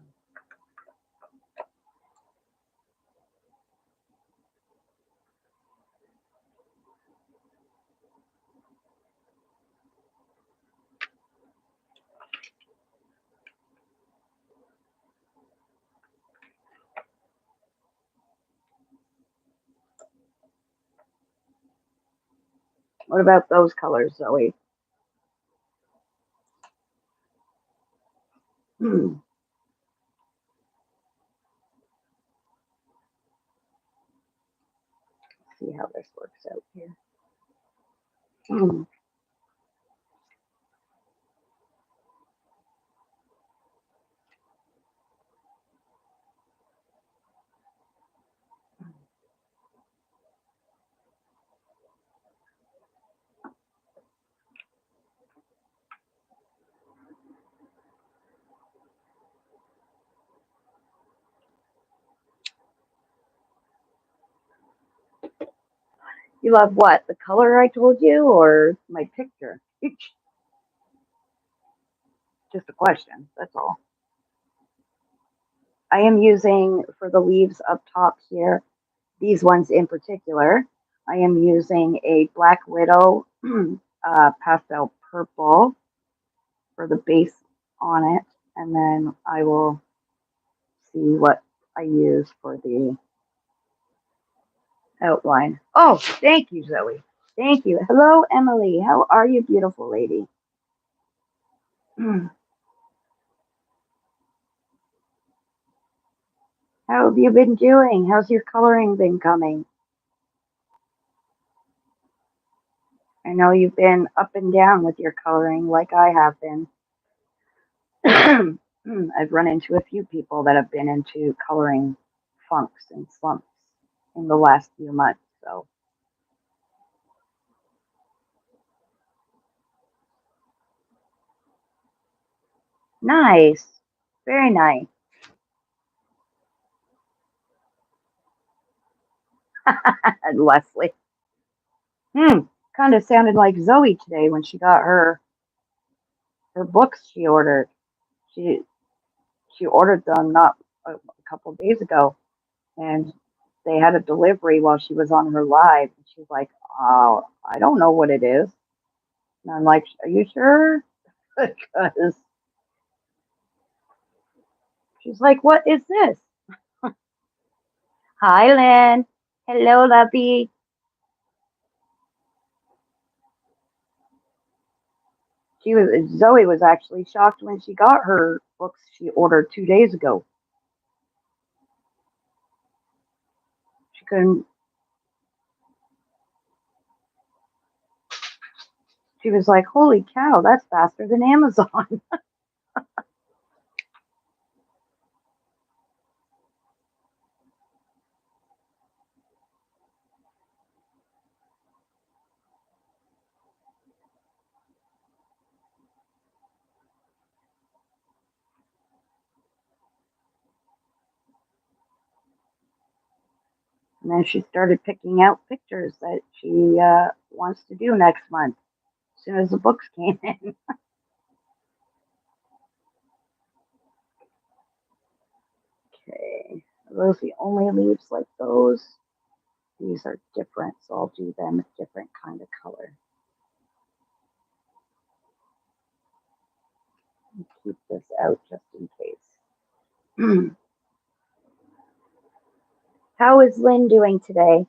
What about those colors, Zoe? Mm. See how this works out here. Mm. You love what? The color I told you or my picture? Just a question, that's all. I am using, for the leaves up top here, these ones in particular, I am using a Black Widow pastel purple for the base on it, and then I will see what I use for the outline. Oh, thank you, Zoe. Thank you. Hello, Emily. How are you, beautiful lady? How have you been doing? How's your coloring been coming? I know you've been up and down with your coloring like I have been. I've run into a few people that have been into coloring funks and slumps in the last few months. So nice. Very nice. Leslie. Hmm. Kind of sounded like Zoe today when she got her books she ordered. She she ordered them not a couple of days ago, and they had a delivery while she was on her live. And she's like, "Oh, I don't know what it is." And I'm like, "Are you sure?" Because she's like, "What is this?" Hi, Lynn. Hello, lovey. Zoe was actually shocked when she got her books she ordered 2 days ago. She couldn't. She was like, "Holy cow, that's faster than Amazon." And then she started picking out pictures that she wants to do next month as soon as the books came in. Okay, are those the only leaves like those? These are different, so I'll do them a different kind of color. Keep this out just in case. How is Lynn doing today?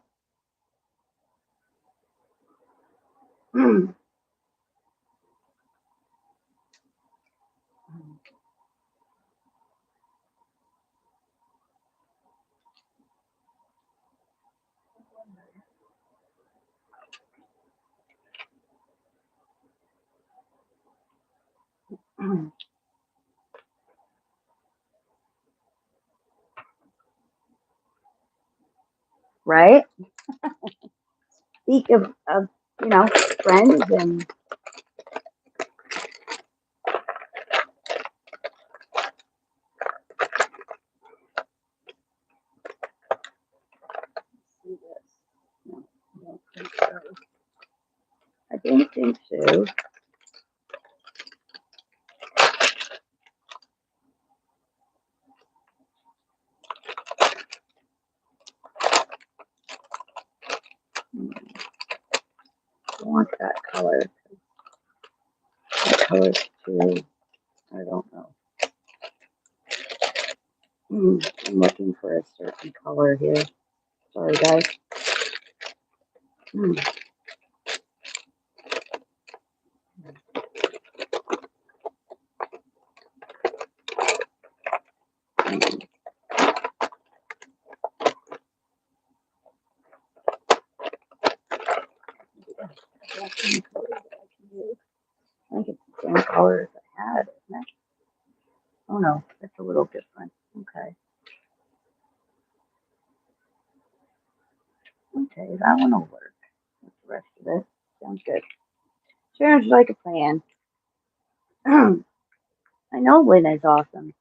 Right? Speak of friends and see this. No, I don't think so. I don't think so. I want that color. That color's too, I don't know. I'm looking for a certain color here. Sorry, guys. Mm. I think it's the same color as I had, isn't it? Oh no, it's a little different. Okay. Okay, that one will work. That's the rest of it. Sounds good. Sounds like a plan. I know Lynn is awesome.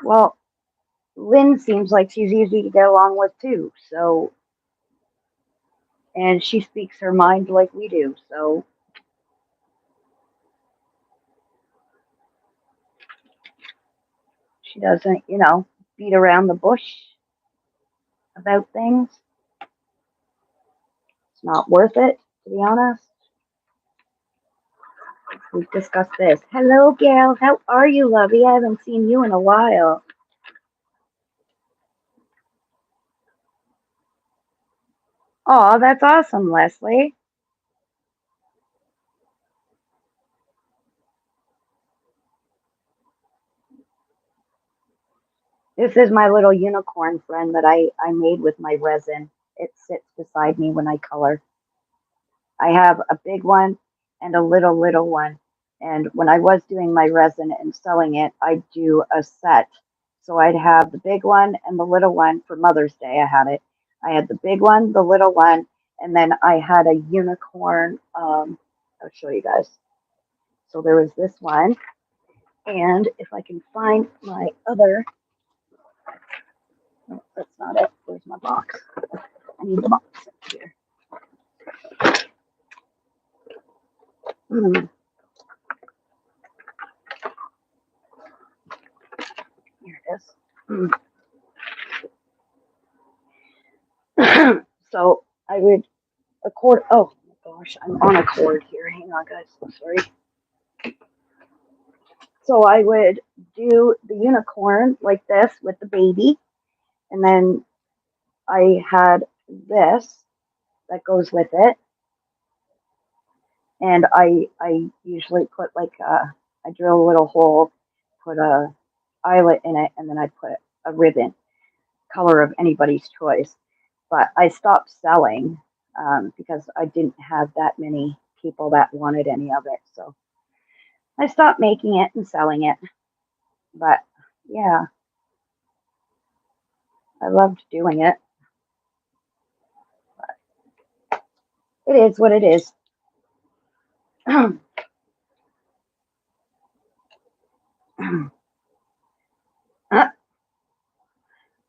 Well, Lynn seems like she's easy to get along with too, so, and she speaks her mind like we do, so she doesn't, beat around the bush about things. It's not worth it, to be honest. We've discussed this. Hello, Gail. How are you, lovey? I haven't seen you in a while. Oh, that's awesome, Leslie. This is my little unicorn friend that I made with my resin. It sits beside me when I color. I have a big one and a little one. And when I was doing my resin and selling it, I'd do a set. So I'd have the big one and the little one for Mother's Day. I had it. I had the big one, the little one, and then I had a unicorn. I'll show you guys. So there was this one. And if I can find my other, no, that's not it. Where's my box? I need the box here. Mm, here it is. Mm. So I would accord. Oh my gosh, I'm on a cord here. Hang on, guys. I'm sorry. So I would do the unicorn like this with the baby, and then I had this that goes with it, and I usually put like I drill a little hole, put a eyelet in it, and then I put a ribbon, color of anybody's choice. But I stopped selling because I didn't have that many people that wanted any of it. So I stopped making it and selling it. But yeah, I loved doing it. It is what it is.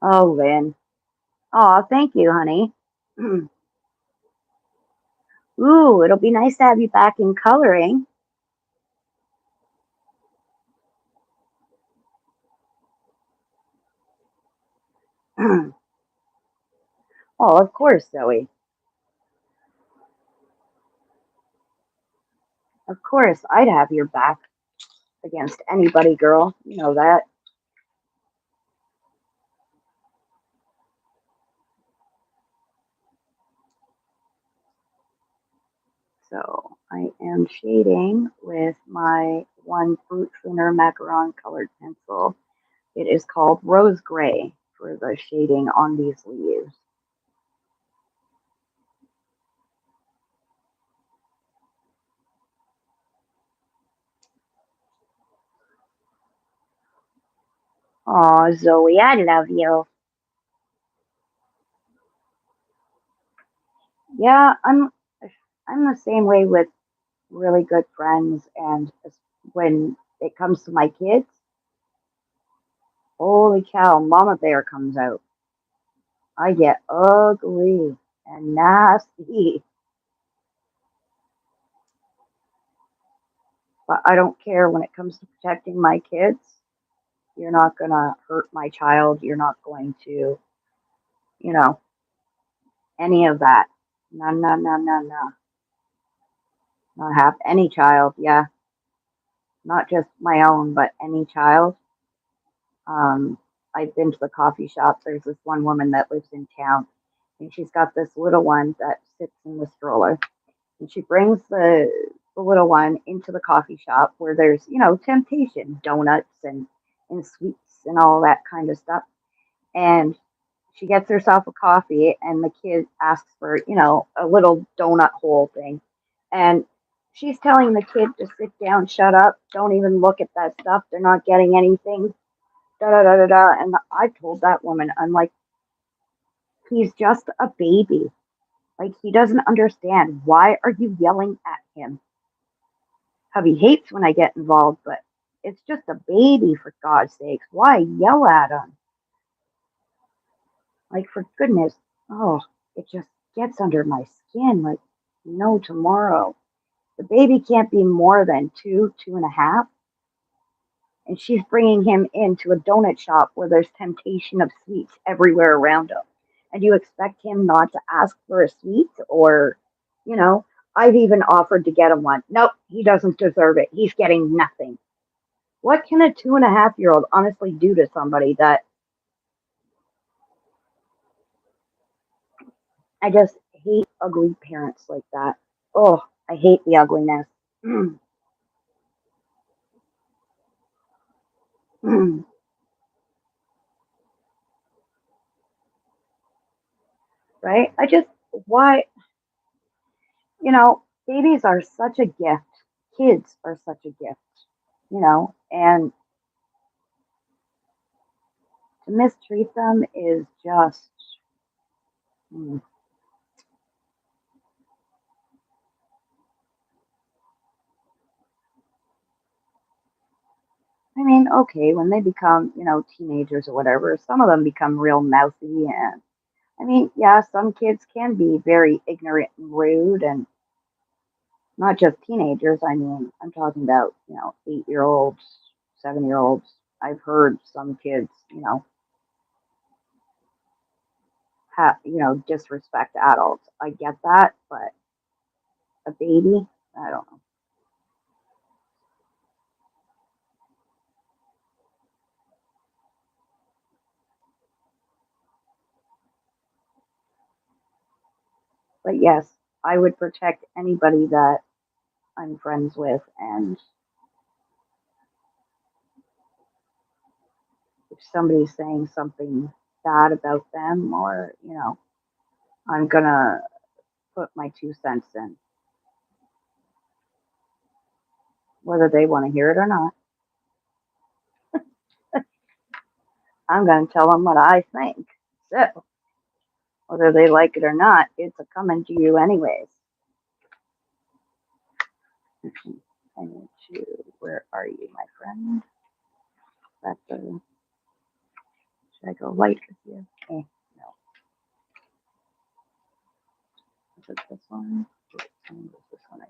Oh, Lynn. Oh, thank you, honey. Ooh, it'll be nice to have you back in coloring. Oh, of course, Zoe. Of course, I'd have your back against anybody, girl. You know that. So I am shading with my one fruit thinner macaron colored pencil. It is called Rose Gray for the shading on these leaves. Oh, Zoe, I love you. Yeah, I'm the same way with really good friends, and when it comes to my kids, holy cow, Mama Bear comes out. I get ugly and nasty, but I don't care when it comes to protecting my kids. You're not gonna hurt my child. You're not going to, you know, any of that. No, no, no, no, no. Not have any child. Yeah, not just my own, but any child. Um, I've been to the coffee shop. There's this one woman that lives in town, and she's got this little one that sits in the stroller. And she brings the little one into the coffee shop where there's, temptation, donuts and sweets and all that kind of stuff. And she gets herself a coffee, and the kid asks for, a little donut hole thing. And she's telling the kid to sit down, shut up, don't even look at that stuff. They're not getting anything. Da da da da da. And I told that woman, I'm like, he's just a baby. Like, he doesn't understand. Why are you yelling at him? Hubby hates when I get involved, but it's just a baby, for God's sakes. Why yell at him? Like, for goodness, oh, it just gets under my skin like no tomorrow. The baby can't be more than 2.5, and she's bringing him into a donut shop where there's temptation of sweets everywhere around him. And you expect him not to ask for a sweet, or, you know, I've even offered to get him one. Nope, he doesn't deserve it. He's getting nothing. What can a 2.5-year-old honestly do to somebody that I just hate ugly parents like that? Oh, I hate the ugliness. Right? Why, babies are such a gift. Kids are such a gift, and to mistreat them is just, mm. I mean, okay, when they become, teenagers or whatever, some of them become real mouthy. And I mean, yeah, some kids can be very ignorant and rude, and not just teenagers. I mean, I'm talking about, 8-year-olds, 7-year-olds. I've heard some kids, disrespect adults. I get that, but a baby, I don't know. But yes, I would protect anybody that I'm friends with, and if somebody's saying something bad about them, or, I'm gonna put my 2 cents in, whether they want to hear it or not. I'm gonna tell them what I think. So, whether they like it or not, it's a coming to you anyways. I need to, where are you, my friend? That's a Should I go light with you? No. Is it this one? This one I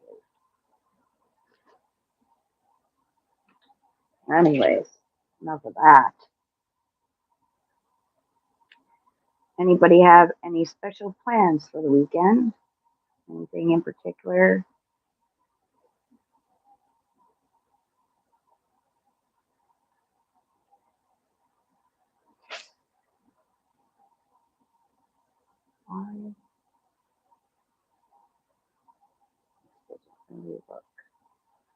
use. Anyways, enough of that. Anybody have any special plans for the weekend? Anything in particular? Why? Let me look.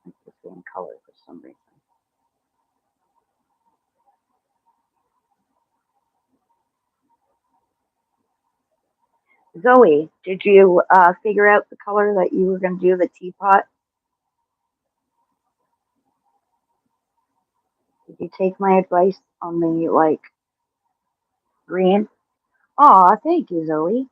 It's the same color for some reason. Zoe, did you figure out the color that you were going to do the teapot? Did you take my advice on the green? Aw, thank you, Zoe.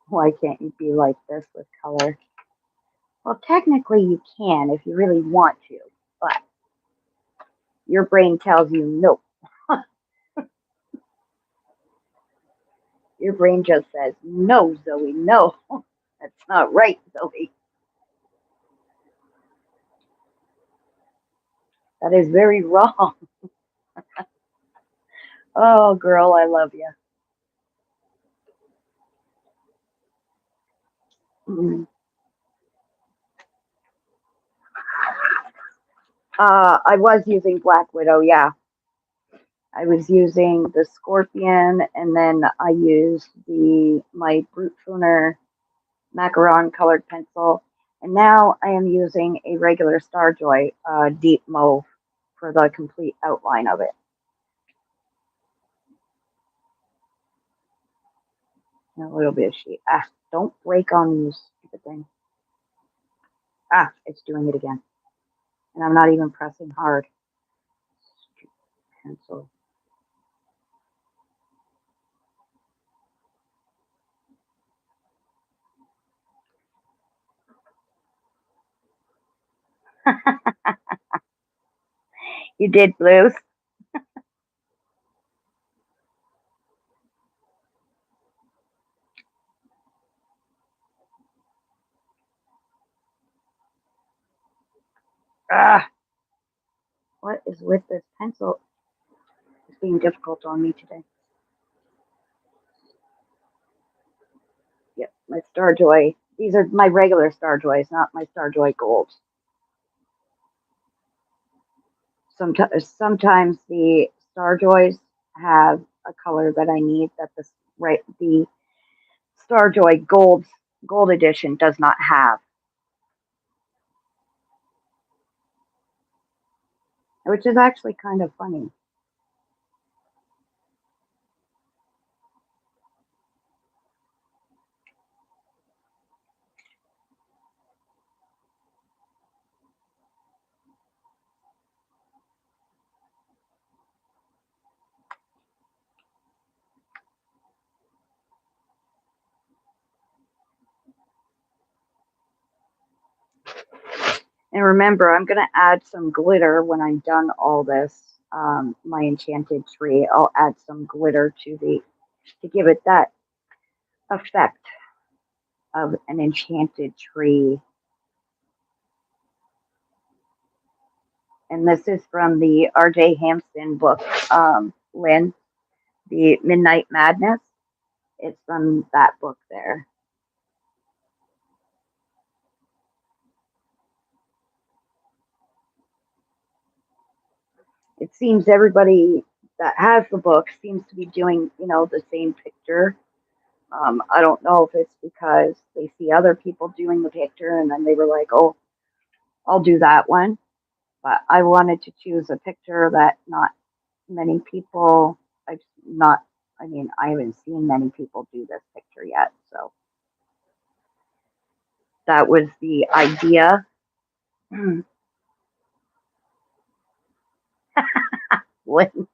Why can't you be like this with color? Well, technically you can if you really want to, but your brain tells you no. Your brain just says, no, Zoe, no. That's not right, Zoe. That is very wrong. Oh, girl, I love you. Mm. I was using Black Widow, yeah. I was using the Scorpion, and then I used my Brute Tuner macaron colored pencil, and now I am using a regular Starjoy deep mauve for the complete outline of it. And a little bit of shade. Ah, don't break on you, stupid thing. Ah, it's doing it again. And I'm not even pressing hard. Stupid pencil. You did, Blues. Ah, what is with this pencil? It's being difficult on me today. Yep, my Starjoy. These are my regular Starjoys, not my Starjoy Gold. Sometimes the Starjoys have a color that I need that the Starjoy Gold Edition does not have, which is actually kind of funny. And remember, I'm going to add some glitter when I'm done all this. My enchanted tree, I'll add some glitter to give it that effect of an enchanted tree. And this is from the R.J. Hampson book, Lynn, the Midnight Madness. It's from that book there. It seems everybody that has the book seems to be doing, the same picture. I don't know if it's because they see other people doing the picture and then they were like, oh, I'll do that one. But I wanted to choose a picture that not many people, I've not, I mean, I haven't seen many people do this picture yet. So that was the idea. Lynn.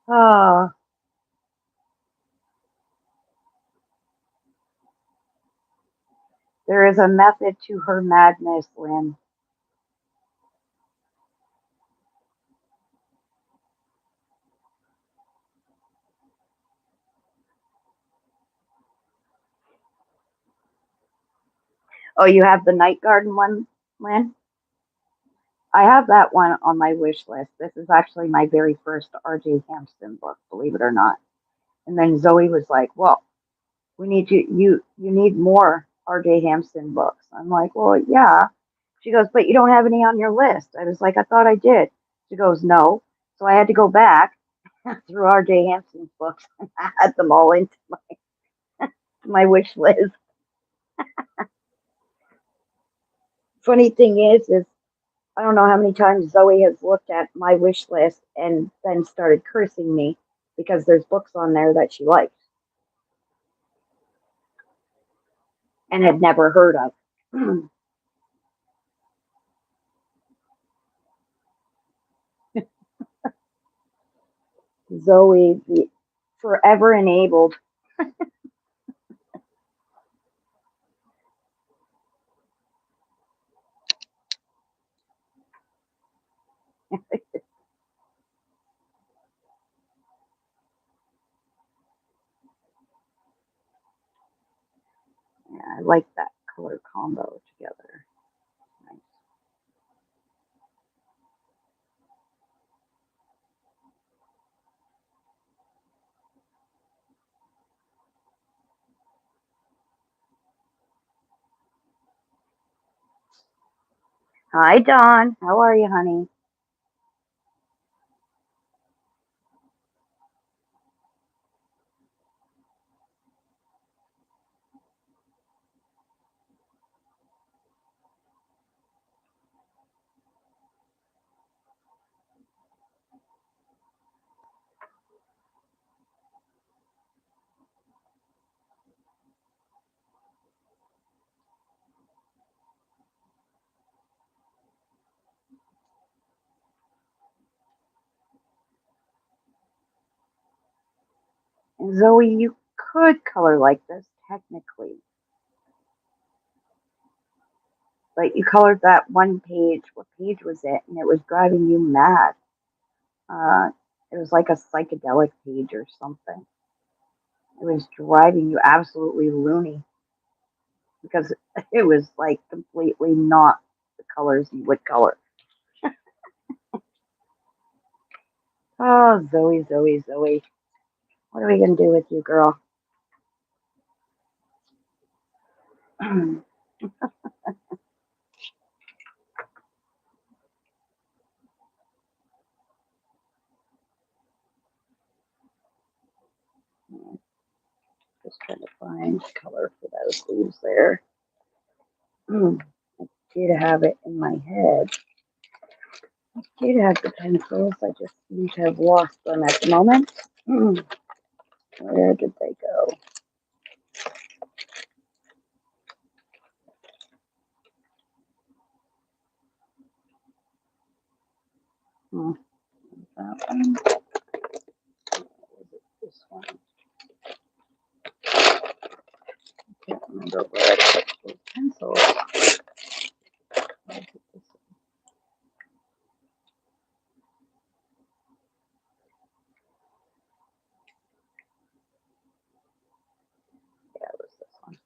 Oh, there is a method to her madness, Lynn. Oh, you have the Night Garden one, Lynn? I have that one on my wish list. This is actually my very first R.J. Hampson book, believe it or not. And then Zoe was like, "Well, we need you need more R.J. Hampson books." I'm like, "Well, yeah." She goes, "But you don't have any on your list." I was like, "I thought I did." She goes, "No." So I had to go back through R.J. Hampson's books and add them all into my wish list. Funny thing is I don't know how many times Zoe has looked at my wish list and then started cursing me because there's books on there that she likes and had never heard of. Zoe, the forever enabled. Yeah, I like that color combo together. Nice. Hi, Dawn. How are you, honey? And Zoe, you could color like this technically, but you colored that one page. What page was it? And it was driving you mad. Uh, it was like a psychedelic page or something. It was driving you absolutely loony because it was like completely not the colors you would color. Oh, Zoe, Zoe, Zoe. What are we going to do with you, girl? Just trying to find color for those leaves there. I did have it in my head. I did have the pencils. I just seem to have lost them at the moment. Where did they go? Hmm, that one. Was it this one? I can't remember where I put those pencils. Yeah, it was this one.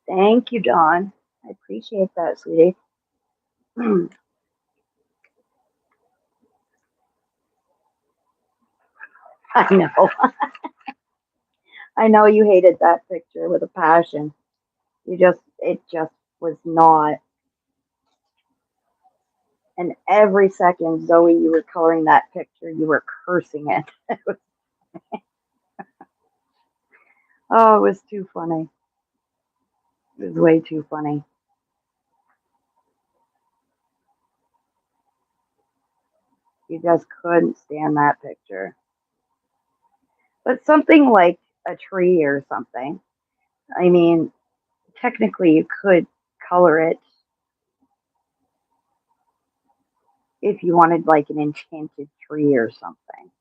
Thank you, Dawn. I appreciate that, sweetie. I know. I know you hated that picture with a passion. It just was not. And every second, Zoe, you were coloring that picture, you were cursing it. Oh, it was too funny. It was way too funny. You just couldn't stand that picture. But something like a tree or something. I mean, technically you could color it if you wanted like an enchanted tree or something.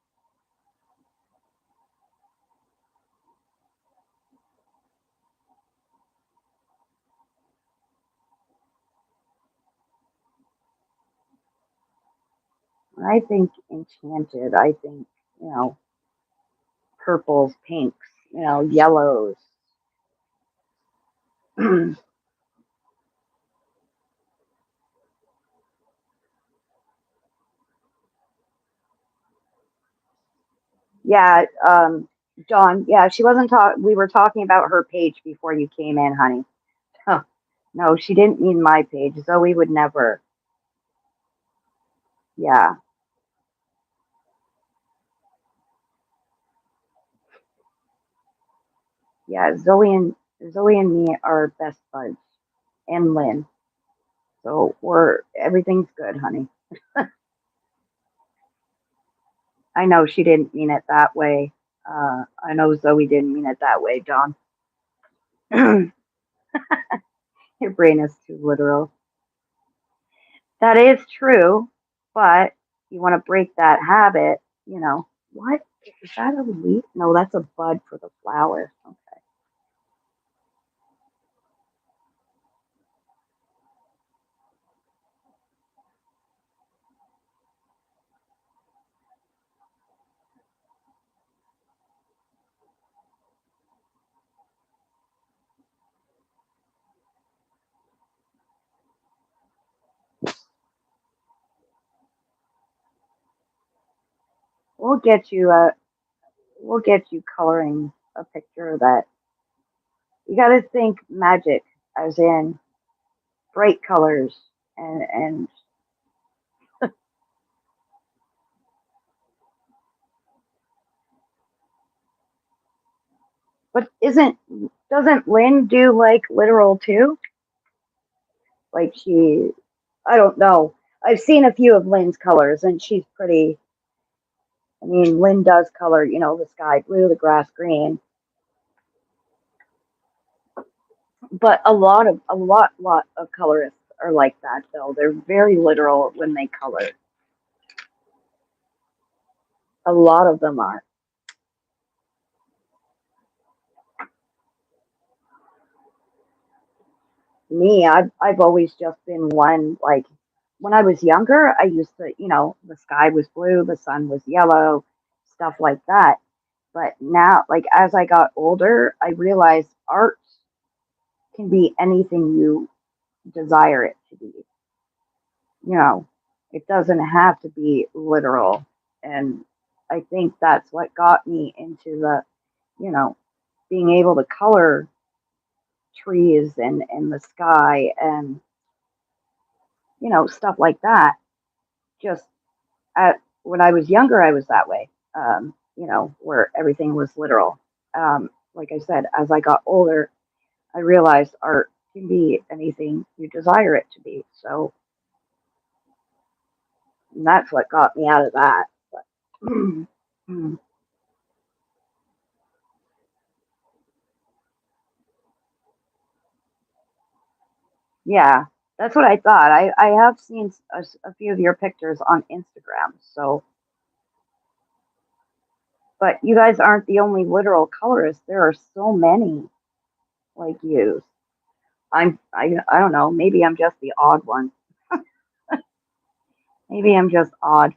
When I think enchanted, I think, you know, purples, pinks, yellows. Yeah, Dawn, yeah, she wasn't we were talking about her page before you came in, honey. Huh. No, she didn't mean my page. Zoe would never. Yeah. Yeah, Zoe and me are best buds, and Lynn. So everything's good, honey. I know she didn't mean it that way. I know Zoe didn't mean it that way, Dawn. Your brain is too literal. That is true, but you want to break that habit, What? Is that a leaf? No, that's a bud for the flower. Okay. We'll get you coloring a picture that you got to think magic as in bright colors and but isn't doesn't Lynn do like literal too? Like I don't know. I've seen a few of Lynn's colors and she's pretty. I mean, Lynn does color, the sky blue, the grass green, but a lot of colorists are like that though. They're very literal when they color. A lot of them are. Me, I've always just been one like when I was younger, I used to, the sky was blue, the sun was yellow, stuff like that. But now, like as I got older, I realized art can be anything you desire it to be. You know, it doesn't have to be literal. And I think that's what got me into you know, being able to color trees and the sky and, stuff like that. Just when I was younger, I was that way, where everything was literal. Like I said, as I got older, I realized art can be anything you desire it to be. So that's what got me out of that. But, yeah, that's what I thought. I have seen a few of your pictures on Instagram. So, but you guys aren't the only literal colorists. There are so many like you. I don't know. Maybe I'm just the odd one. Maybe I'm just odd.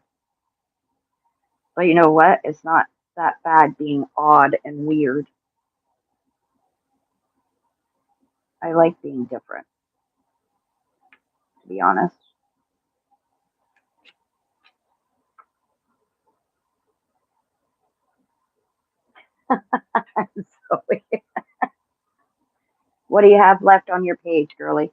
But you know what? It's not that bad being odd and weird. I like being different, to be honest. So, what do you have left on your page, girly?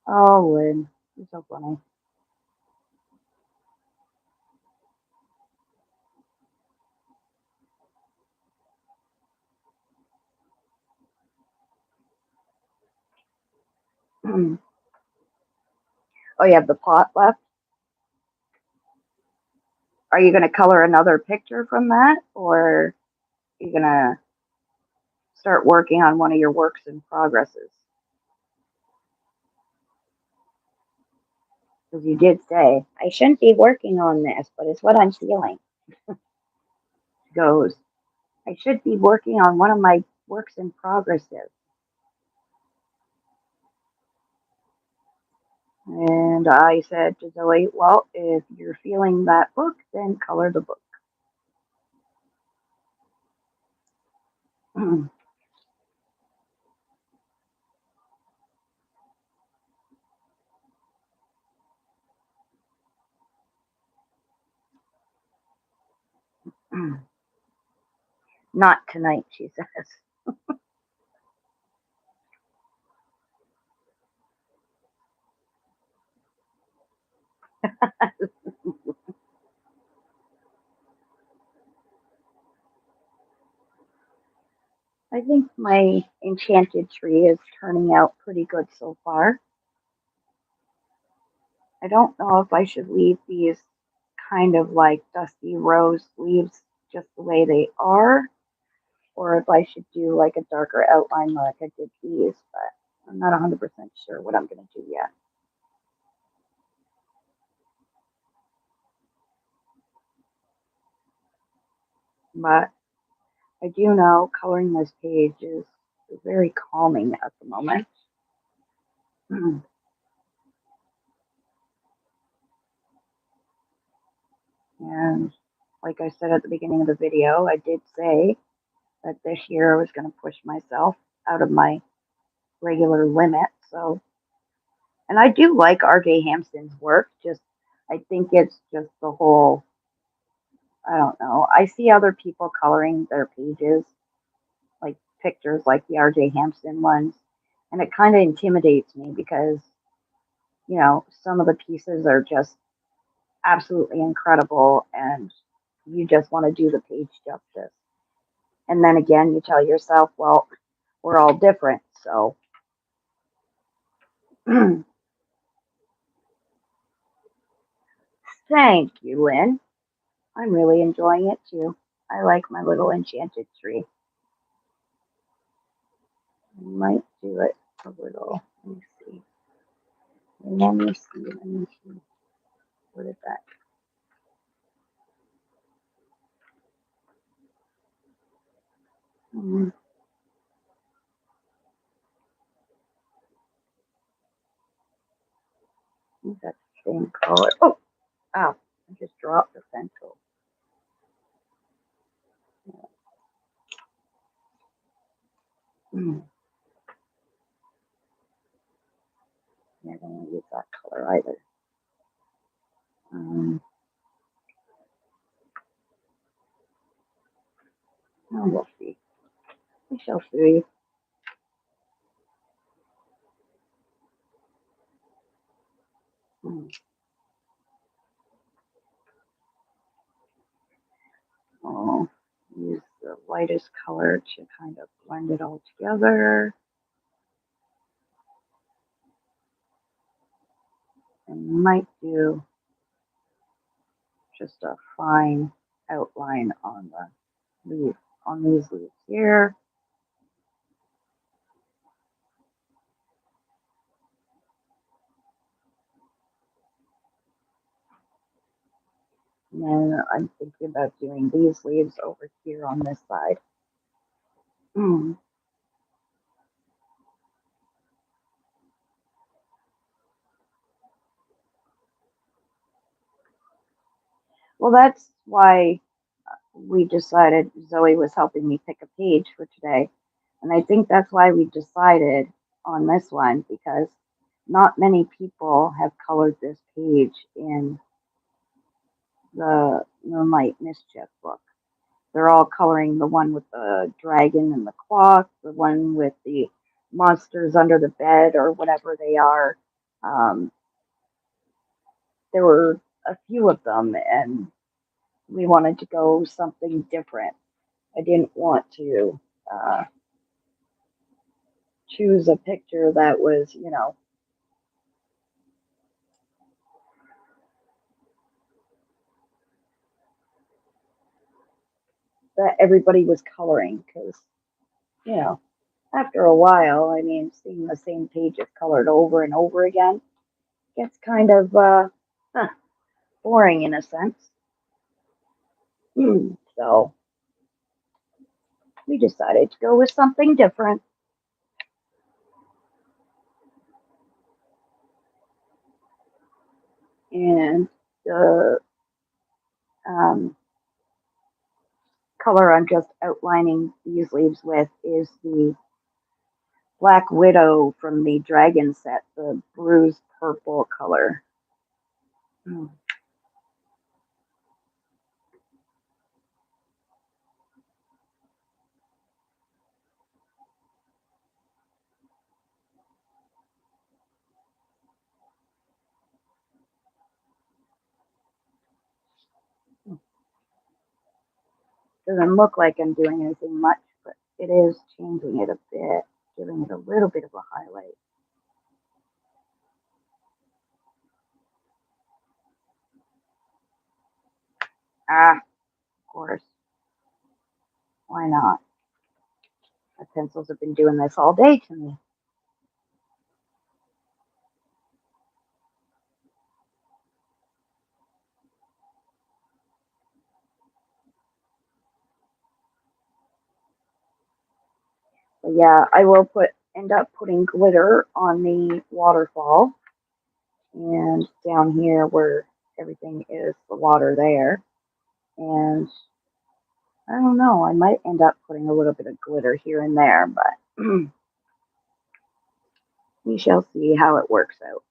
Oh, Lynn. You're so funny. Oh, you have the pot left? Are you going to color another picture from that? Or are you going to start working on one of your works in progresses? Because you did say, I shouldn't be working on this, but it's what I'm feeling. Goes, I should be working on one of my works in progresses. And I said to Zoe, well, if you're feeling that book, then color the book. Not tonight, she says. I think my enchanted tree is turning out pretty good so far. I don't know if I should leave these kind of like dusty rose leaves just the way they are, or if I should do like a darker outline like I did these, but I'm not 100% sure what I'm going to do yet. But I do know coloring this page is very calming at the moment. And like I said at the beginning of the video, I did say that this year I was going to push myself out of my regular limit. So, and I do like R.J. Hampson's work. Just, I think it's just the whole, I don't know. I see other people coloring their pages, like pictures like the R.J. Hampson ones, and it kind of intimidates me because, some of the pieces are just absolutely incredible and you just want to do the page justice. And then again, you tell yourself, well, we're all different. So, thank you, Lynn. I'm really enjoying it too. I like my little enchanted tree. I might do it a little. Let me see. Let me see. Let me see. What is that? Mm, I think that's the same color. Oh, ow. I just dropped the pencil. Mm, yeah, I don't use that color either. Um, oh, we'll see. We shall see. Mm. Oh, use the lightest color to kind of blend it all together. And might do just a fine outline on the leaf, on these leaves here. And then I'm thinking about doing these leaves over here on this side. Mm. Well, that's why we decided Zoe was helping me pick a page for today. And I think that's why we decided on this one because not many people have colored this page in the Moonlight Mischief book. They're all coloring the one with the dragon and the clock, the one with the monsters under the bed or whatever they are. Um, there were a few of them, and we wanted to go something different. I didn't want to uh, choose a picture that was, that everybody was coloring because, you know, after a while, I mean, seeing the same pages colored over and over again gets kind of huh, boring in a sense. So we decided to go with something different. And the um, color I'm just outlining these leaves with is the Black Widow from the Dragon set, the bruised purple color. Mm. Doesn't look like I'm doing anything much, but it is changing it a bit, giving it a little bit of a highlight. Ah, of course. Why not? My pencils have been doing this all day to me. But yeah, I will end up putting glitter on the waterfall and down here where everything is the water there. And I don't know, I might end up putting a little bit of glitter here and there, but we shall see how it works out.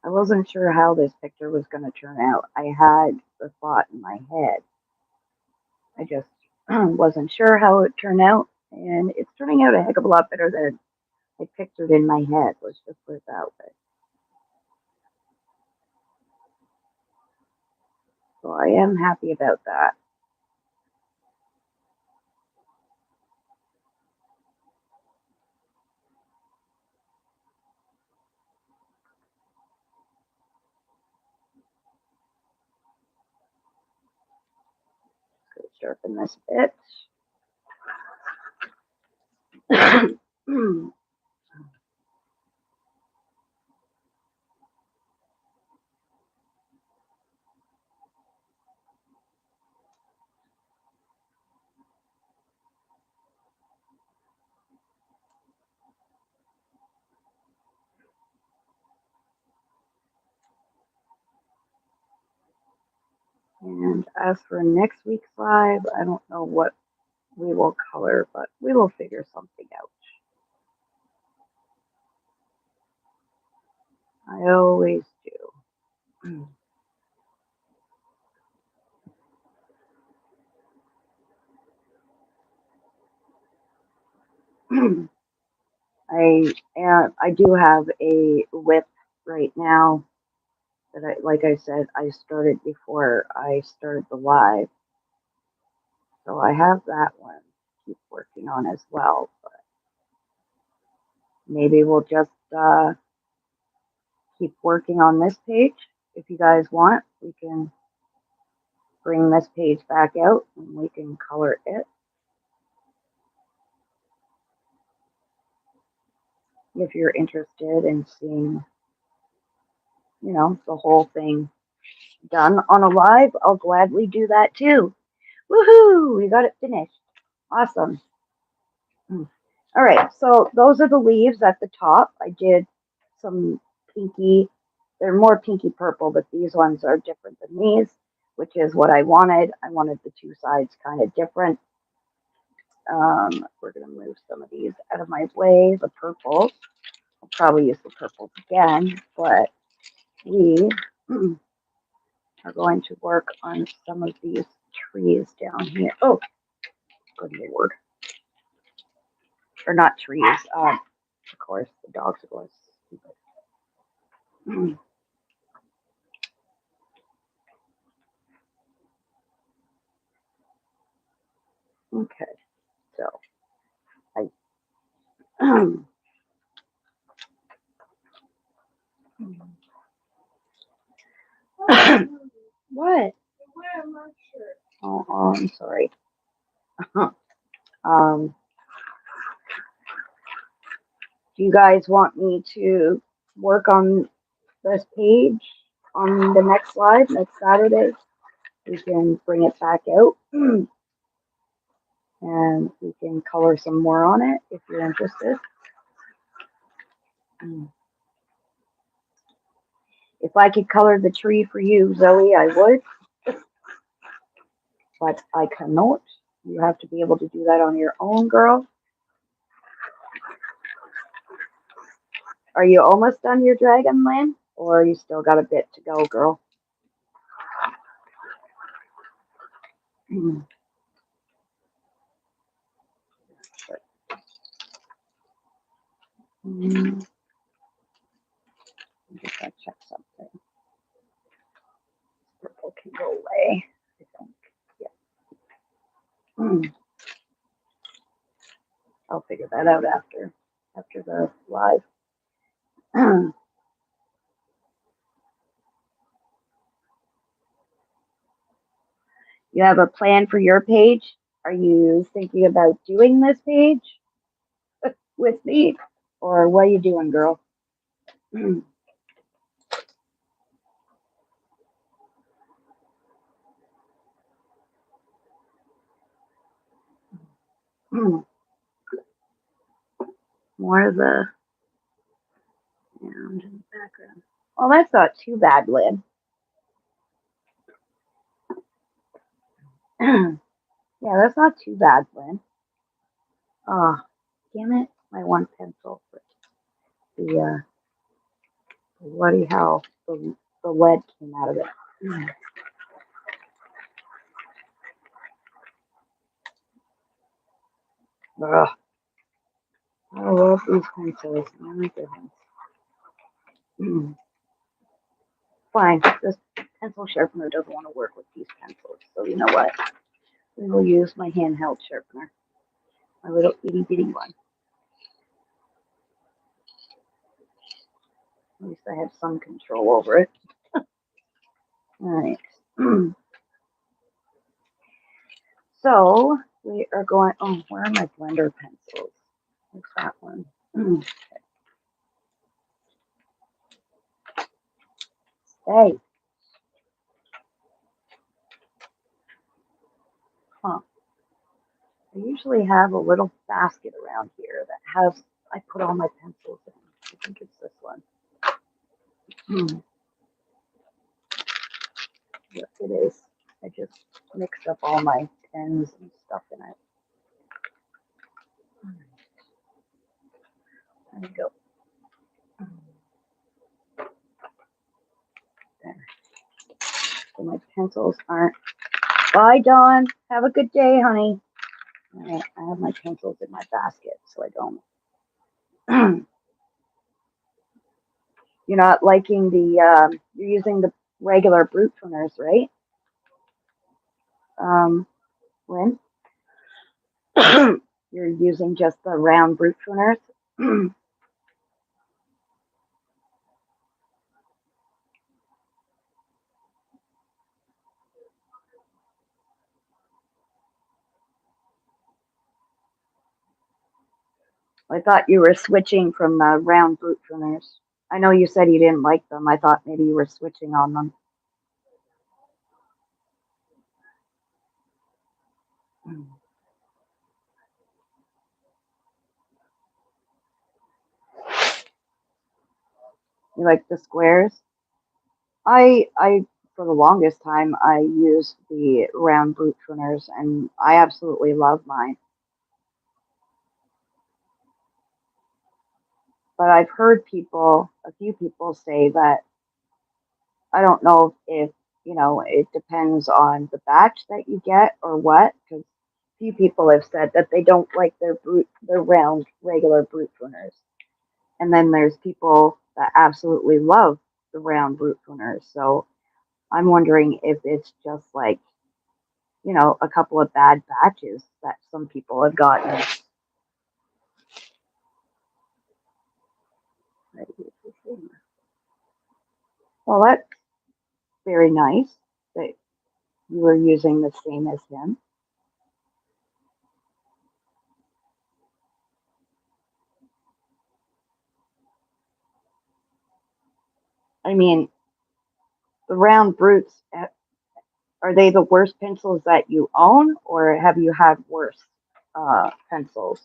I wasn't sure how this picture was going to turn out. I had the thought in my head. I just wasn't sure how it turned out, and it's turning out a heck of a lot better than I pictured in my head. Let's just put it that way. So I am happy about that. Let's sharpen this bit. And as for next week's live, I don't know what we will color, but we will figure something out. I always do. I do have a whip right now that like I said, I started before I started the live, so I have that one to keep working on as well. But maybe we'll just keep working on this page. If you guys want, we can bring this page back out and we can color it. If you're interested in seeing, the whole thing done on a live, I'll gladly do that too. Woohoo! We got it finished. Awesome. All right, so those are the leaves at the top. I did some pinky, they're more pinky purple, but these ones are different than these, which is what I wanted. I wanted the two sides kind of different. We're going to move some of these out of my way, the purples. I'll probably use the purples again, but we are going to work on some of these trees down here. Oh, good lord. Or not trees. Of course, the dogs are going stupid. Okay, so I. What? Oh, I'm sorry. um, do you guys want me to work on this page on the next live next Saturday? We can bring it back out and we can color some more on it if you're interested. If I could color the tree for you, Zoe, I would, but I cannot. You have to be able to do that on your own, girl. Are you almost done your dragon land? Or you still got a bit to go, girl? Just gotta check something. Purple can go away, I think. Yeah. I'll figure that out after the live. You have a plan for your page? Are you thinking about doing this page with me? Or what are you doing, girl? More of the sound in the background. Well, that's not too bad, Lynn. Yeah, that's not too bad, Lynn. Oh, damn it. My one pencil. The bloody hell. The lead came out of it. Ugh. I love these pencils. Oh my goodness. Fine. This pencil sharpener doesn't want to work with these pencils. So you know what? We will use my handheld sharpener. My little itty bitty one. At least I have some control over it. Alright. So we are going, oh, where are my blender pencils? Where's that one? Hey. Huh. I usually have a little basket around here that has, I put all my pencils in. I think it's this one. Yes, it is. I just mixed up all my pens and stuff in it. There we go. There. So my pencils aren't. Bye, Dawn. Have a good day, honey. All right, I have my pencils in my basket, so I don't. You're not liking the. You're using the regular brute tuners, right? Lynn? You're using just the round brute tuners. I thought you were switching from round brute tuners. I know you said you didn't like them. I thought maybe you were switching on them. You like the squares? I for the longest time I used the round brute tuners, and I absolutely love mine. But I've heard people, a few people say that I don't know if, it depends on the batch that you get or what, because few people have said that they don't like their round regular brute tuners. And then there's people that absolutely love the round brute tuners. So I'm wondering if it's just like, a couple of bad batches that some people have gotten. Well, that's very nice that you were using the same as him. I mean, the round brutes, are they the worst pencils that you own, or have you had worse pencils?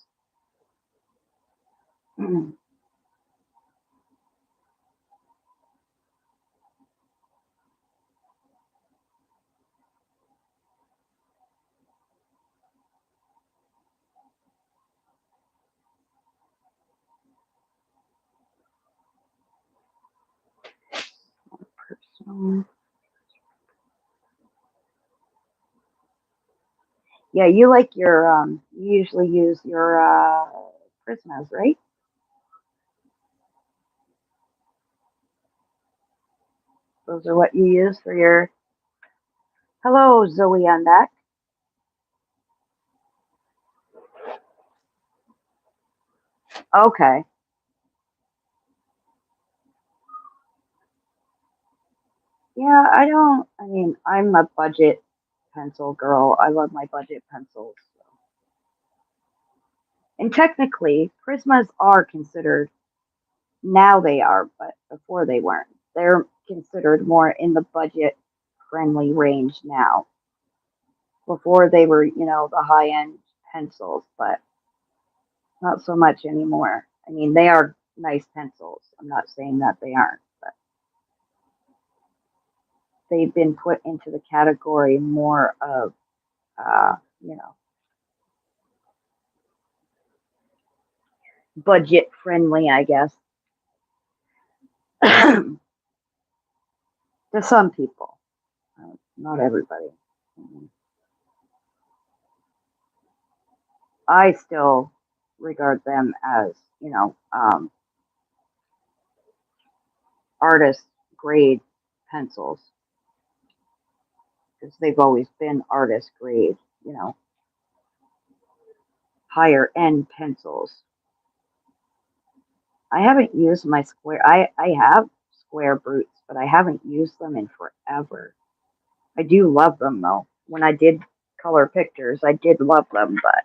Personal. Yeah, you like your you usually use your Prismas, right? Those are what you use for your. Hello, Zoe on that. Okay. Yeah, I don't. I mean, I'm a budget pencil girl. I love my budget pencils. So. And technically, Prismas are considered, now they are, but before they weren't. They're considered more in the budget friendly range now. Before they were, the high end pencils, but not so much anymore. I mean, they are nice pencils. I'm not saying that they aren't, but they've been put into the category more of, uh, you know, budget friendly, I guess, to some people, not everybody. I still regard them as, artist grade pencils because they've always been artist grade, you know, higher end pencils. I haven't used my square. I have square brutes, but I haven't used them in forever. I do love them though. When I did color pictures, I did love them, but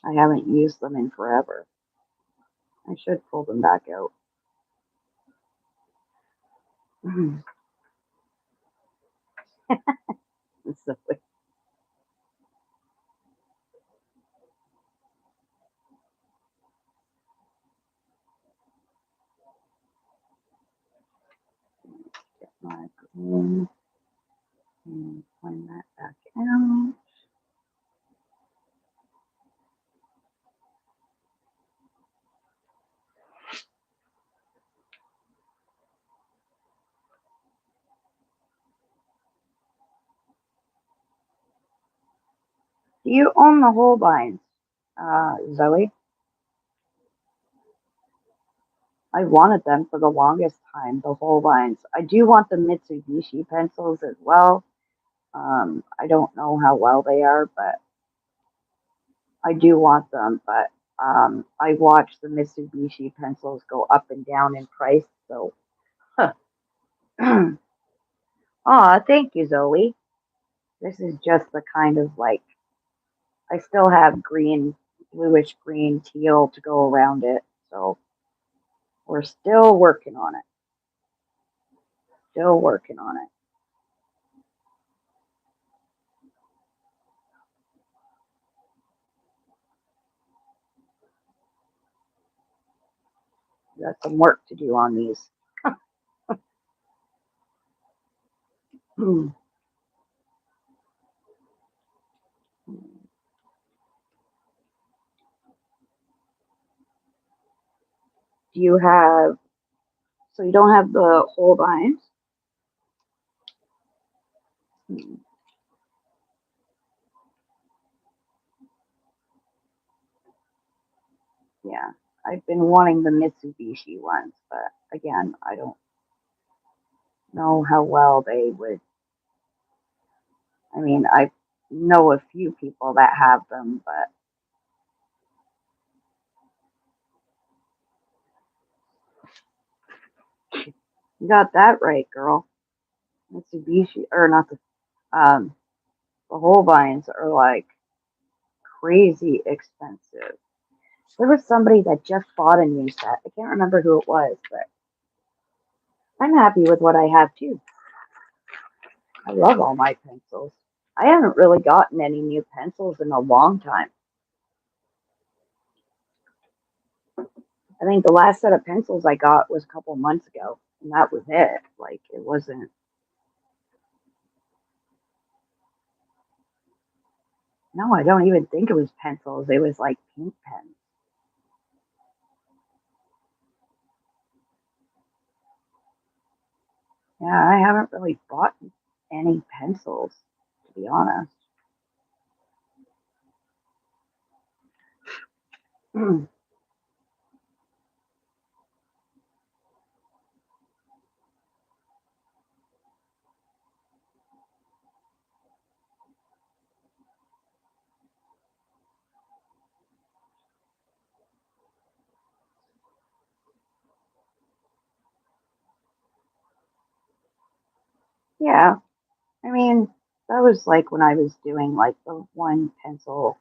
I haven't used them in forever. I should pull them back out. So, get my green and point that back out. Do you own the Holbeins, Zoe? I wanted them for the longest time, the Holbeins. I do want the Mitsubishi pencils as well. I don't know how well they are, but I do want them. But I watch the Mitsubishi pencils go up and down in price. So, huh. Aw, thank you, Zoe. This is just the kind of like, I still have green, bluish green, teal to go around it. So we're still working on it. Still working on it. Got some work to do on these. Do you have, so you don't have the Holbeins? Hmm, yeah, I've been wanting the Mitsubishi ones, but again, I don't know how well they would. I mean, I know a few people that have them, but you got that right, girl. Mitsubishi, or not the Holbeins are like crazy expensive. There was somebody that just bought a new set. I can't remember who it was, but I'm happy with what I have too. I love all my pencils. I haven't really gotten any new pencils in a long time. I think the last set of pencils I got was a couple months ago, and that was it. Like, it wasn't. No, I don't even think it was pencils. It was like paint pens. Yeah, I haven't really bought any pencils, to be honest. Yeah, I mean, that was like when I was doing like the one pencil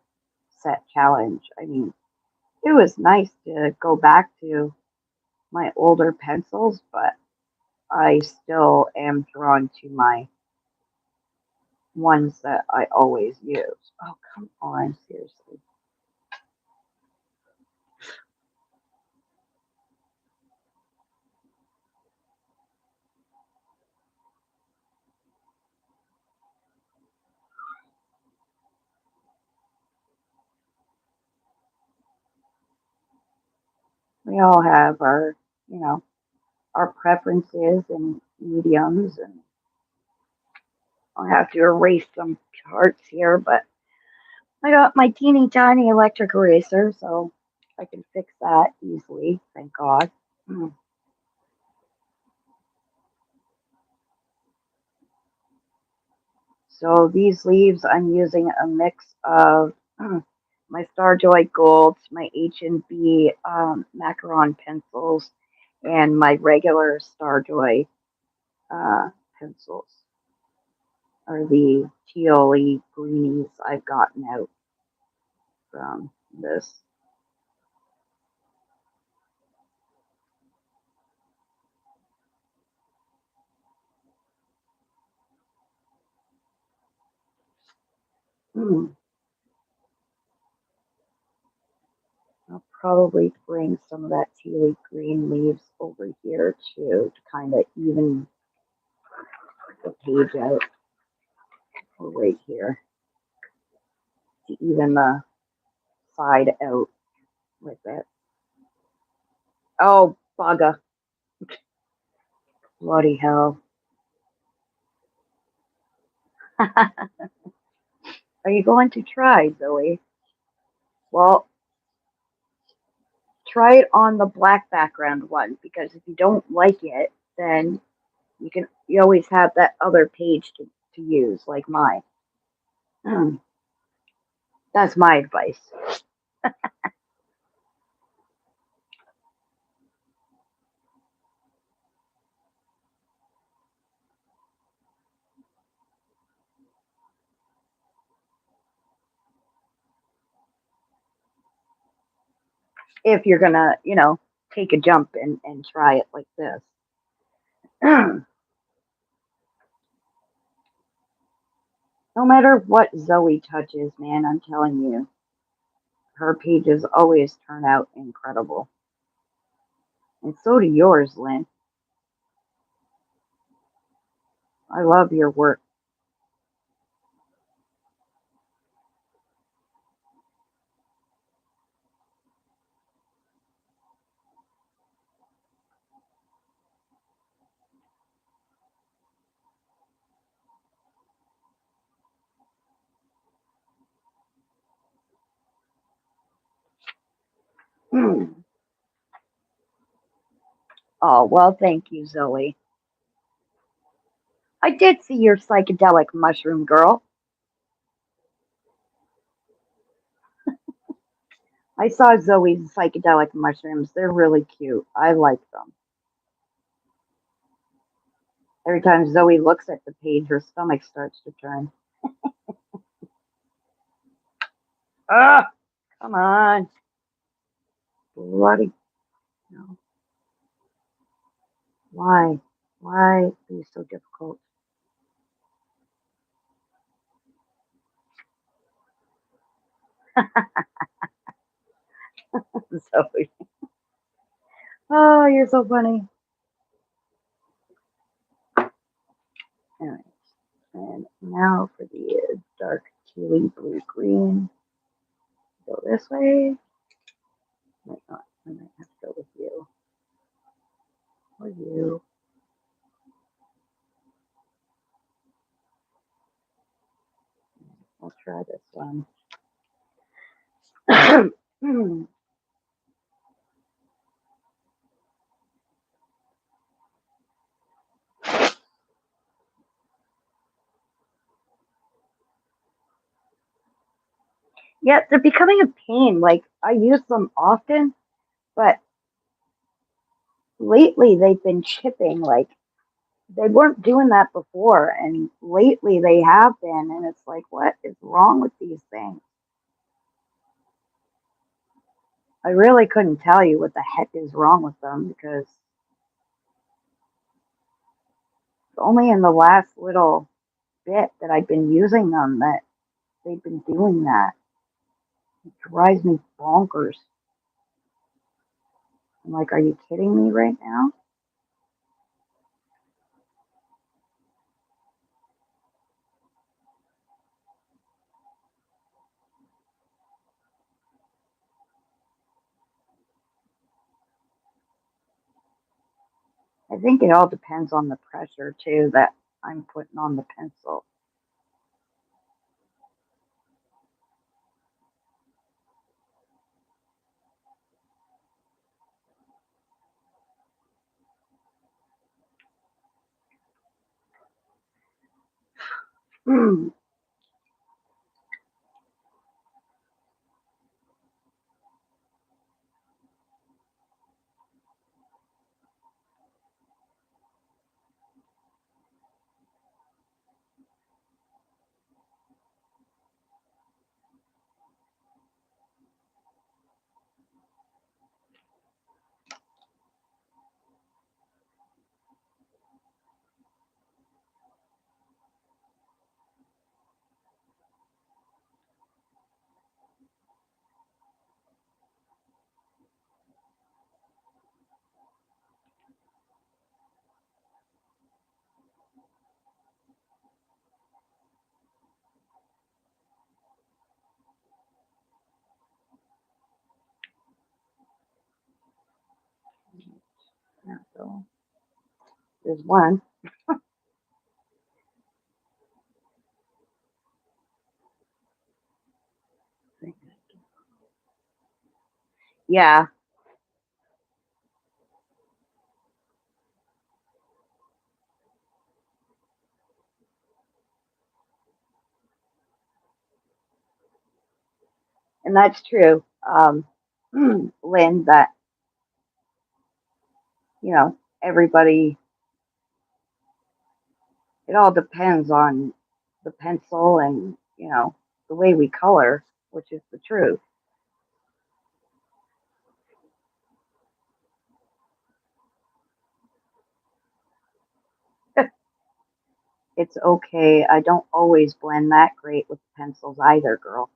set challenge. I mean, it was nice to go back to my older pencils, but I still am drawn to my ones that I always use. Oh, come on, seriously. We all have our, you know, our preferences and mediums, and I'll have to erase some charts here, but I got my teeny tiny electric eraser, so I can fix that easily, thank God. Mm. So these leaves, I'm using a mix of my Starjoy Golds, my H&B Macaron pencils, and my regular Starjoy pencils are the tealy greenies I've gotten out from this. Mm. I'll probably bring some of that tealy green leaves over here too to kind of even the page out, or right here to even the side out with it. Oh, bugger. Bloody hell. Are you going to try, Zoe? Well, try it on the black background one because if you don't like it, then you always have that other page to use, like mine. That's my advice. If you're gonna, take a jump and try it like this. No matter what Zoe touches, man, I'm telling you, her pages always turn out incredible. And so do yours, Lynn. I love your work. Oh, well, thank you, Zoe. I did see your psychedelic mushroom girl. I saw Zoe's psychedelic mushrooms. They're really cute. I like them. Every time Zoe looks at the page, her stomach starts to turn. Ah, come on. Bloody. No. Why? Why be so difficult? Zoe. Oh, you're so funny. All right. And now for the dark tealy blue green. Go this way. Might not. I might have to go with you. Or you. I'll try this one. Yeah, they're becoming a pain. Like, I use them often, but lately they've been chipping. Like, they weren't doing that before, and lately they have been. And it's like, what is wrong with these things? I really couldn't tell you what the heck is wrong with them because it's only in the last little bit that I've been using them that they've been doing that. It drives me bonkers. I'm like, are you kidding me right now? I think it all depends on the pressure too that I'm putting on the pencil. Hmm. Yeah, so there's one. Yeah, and that's true. Lynn, that, everybody, it all depends on the pencil and, the way we color, which is the truth. It's okay. I don't always blend that great with pencils either, girl.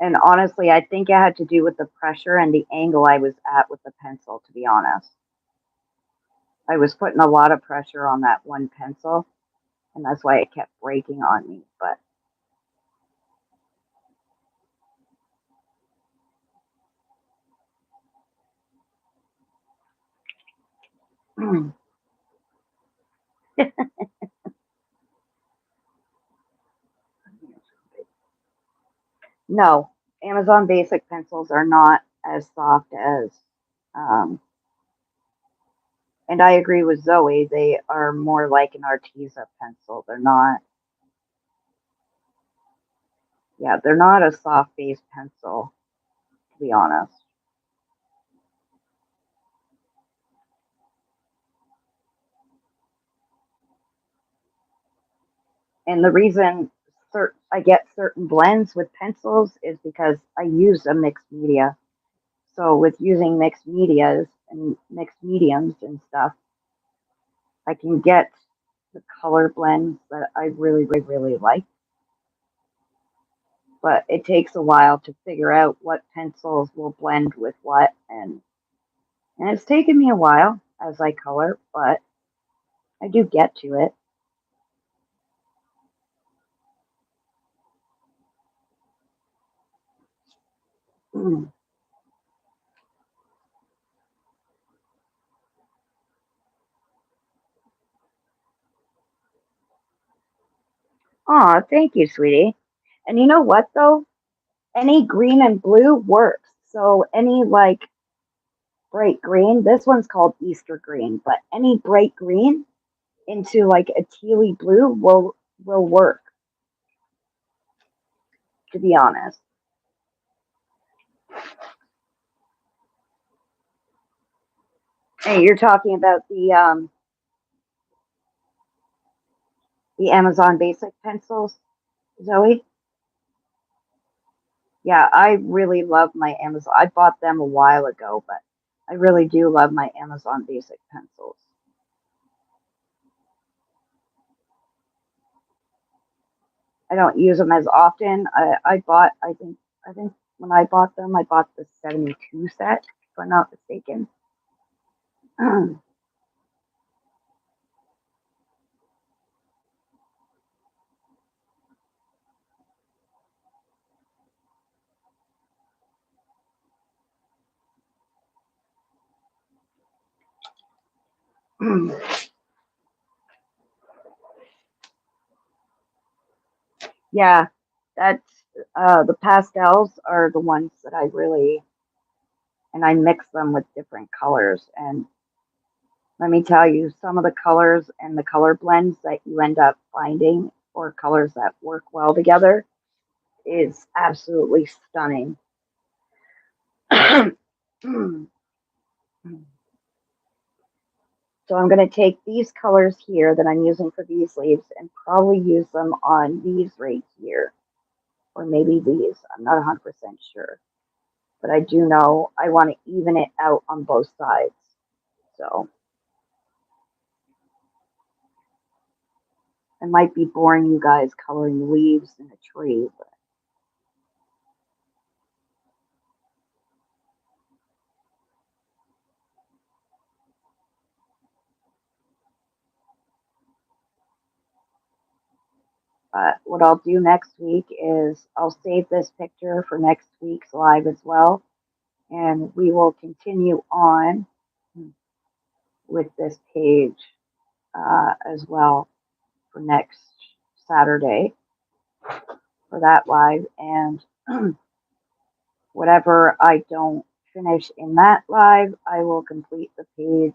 And honestly, I think it had to do with the pressure and the angle I was at with the pencil, to be honest. I was putting a lot of pressure on that one pencil, and that's why it kept breaking on me. But No, Amazon Basic pencils are not as soft as, um, and I agree with Zoe. They are more like an Arteza pencil. They're not, yeah, they're not a soft base pencil, to be honest. And the reason I get certain blends with pencils is because I use a mixed media. So with using mixed medias and mixed mediums and stuff, I can get the color blends that I really, really like. But it takes a while to figure out what pencils will blend with what, and it's taken me a while as I color, but I do get to it. Aw, thank you, sweetie. And you know what though? Any green and blue works. So any like bright green, this one's called Easter green, but any bright green into like a tealy blue will work, to be honest. Hey, you're talking about the Amazon Basic pencils, Zoe? Yeah, I really love my Amazon. I bought them a while ago, but I really do love my Amazon Basic pencils. I don't use them as often. I think when I bought them, I bought the 72 set, if I'm not mistaken. Yeah, that's the pastels are the ones that I really, and I mix them with different colors. And let me tell you, some of the colors and the color blends that you end up finding, or colors that work well together, is absolutely stunning. So I'm going to take these colors here that I'm using for these leaves and probably use them on these right here, or maybe these. I'm not 100% sure, but I do know I want to even it out on both sides. So I might be boring you guys coloring leaves in a tree, but what I'll do next week is I'll save this picture for next week's live as well, and we will continue on with this page as well for next Saturday for that live. And whatever I don't finish in that live, I will complete the page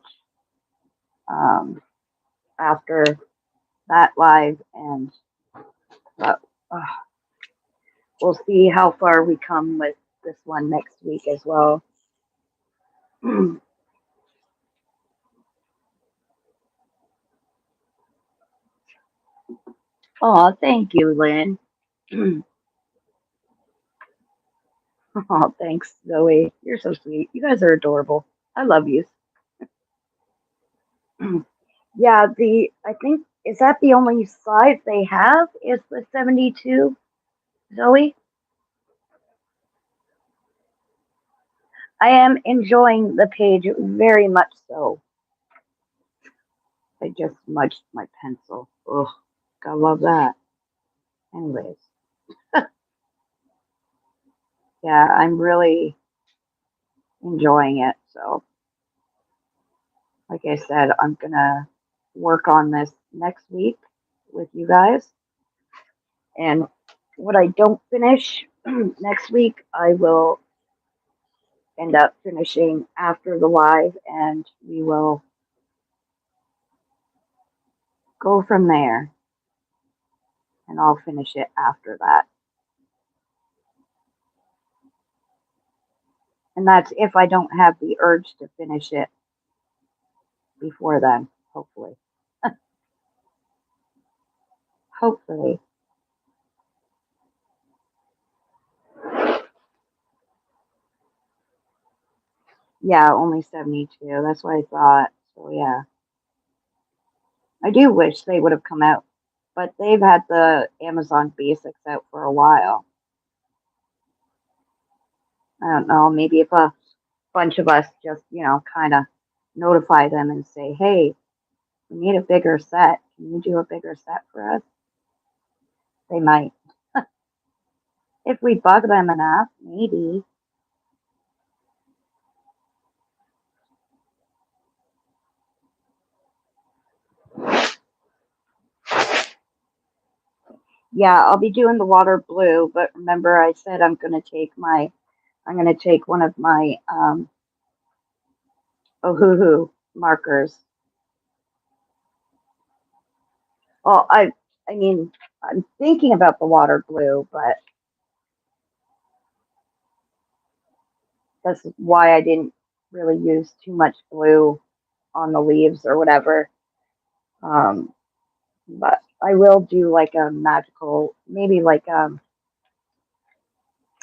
um, after that live. And uh, uh, we'll see how far we come with this one next week as well. Oh, thank you, Lynn. Oh, thanks, Zoe. You're so sweet. You guys are adorable. I love you. Yeah, the I think is that the only size they have is the 72, Zoe? I am enjoying the page very much so. I just smudged my pencil. Ugh, gotta love that. Anyways, yeah, I'm really enjoying it. So, like I said, I'm gonna work on this next week with you guys. And what I don't finish next week, I will end up finishing after the live, and we will go from there. And I'll finish it after that. And that's if I don't have the urge to finish it before then, hopefully. Hopefully. Yeah, only 72. That's what I thought. So, yeah. I do wish they would have come out, but they've had the Amazon Basics out for a while. I don't know. Maybe if a bunch of us just, kind of notify them and say, hey, we need a bigger set. Can you do a bigger set for us? They might. If we bug them enough, maybe. Yeah, I'll be doing the water blue, but remember I said I'm going to take one of my Ohuhu markers. Well, I mean, I'm thinking about the water blue, but that's why I didn't really use too much blue on the leaves or whatever. Um, but I will do like a magical, maybe like what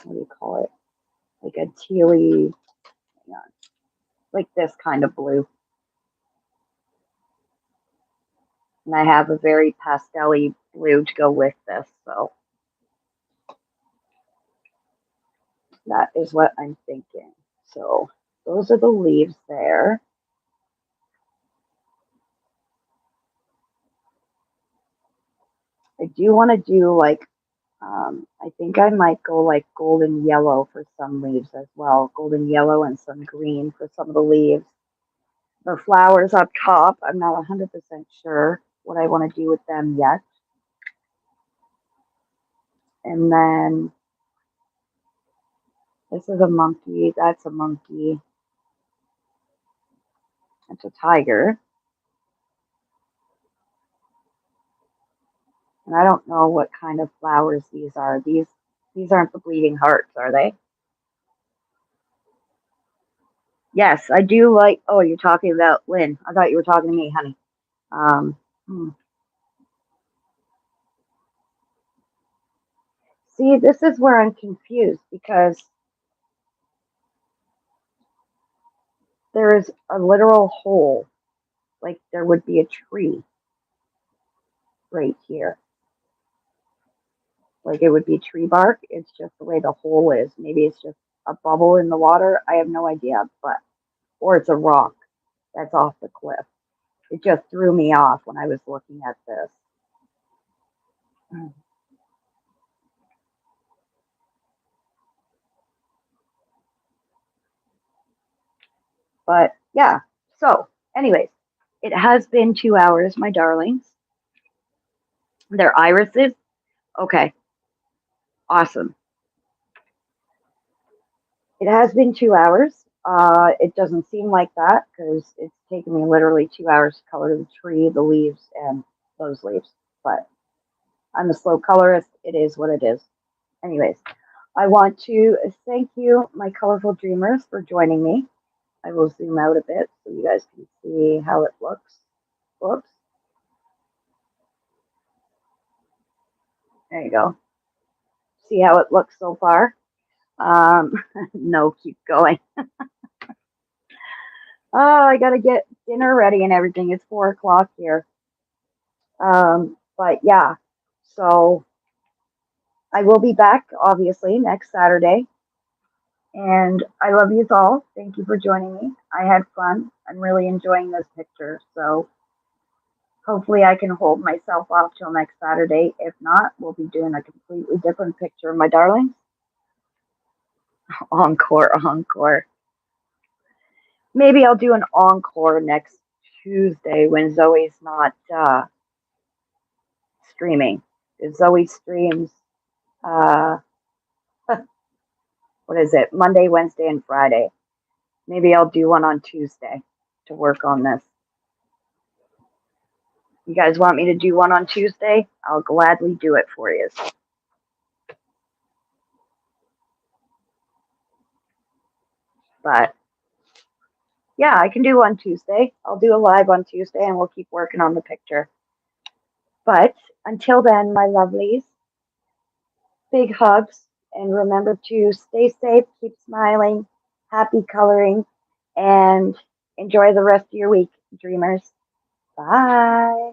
do you call it? Like a tealy, hang on, like this kind of blue. And I have a very pastel-y blue to go with this, so that is what I'm thinking. So those are the leaves there. I do want to do like, I think I might go like golden yellow for some leaves as well. Golden yellow and some green for some of the leaves. The flowers up top, I'm not 100% sure what I want to do with them yet. And then this is a monkey. That's a monkey. That's a tiger. And I don't know what kind of flowers these are. These aren't the bleeding hearts, are they? Yes, I do like. Oh, you're talking about Lynn. I thought you were talking to me, honey. Um, hmm. See, this is where I'm confused because there is a literal hole, like there would be a tree right here. Like it would be tree bark. It's just the way the hole is. Maybe it's just a bubble in the water. I have no idea, but or it's a rock that's off the cliff. It just threw me off when I was looking at this. But yeah, so, anyways, it has been 2 hours, my darlings. Their irises. Okay, awesome. It has been 2 hours. It doesn't seem like that because it's taken me literally 2 hours to color the tree, the leaves, and those leaves. But I'm a slow colorist. It is what it is. Anyways, I want to thank you, my colorful dreamers, for joining me. I will zoom out a bit so you guys can see how it looks. Whoops. There you go. See how it looks so far? No, keep going. Oh, I gotta get dinner ready and everything. It's 4 o'clock here. But yeah, so I will be back obviously next Saturday. And I love you all. Thank you for joining me. I had fun. I'm really enjoying this picture. So hopefully I can hold myself off till next Saturday. If not, we'll be doing a completely different picture, my darlings. Encore, encore. Maybe I'll do an encore next Tuesday when Zoe's not streaming. Zoe streams, uh, what is it, Monday, Wednesday, and Friday. Maybe I'll do one on Tuesday to work on this. You guys want me to do one on Tuesday? I'll gladly do it for you. But yeah, I can do one Tuesday. I'll do a live on Tuesday and we'll keep working on the picture. But until then, my lovelies, big hugs and remember to stay safe, keep smiling, happy coloring, and enjoy the rest of your week, dreamers. Bye.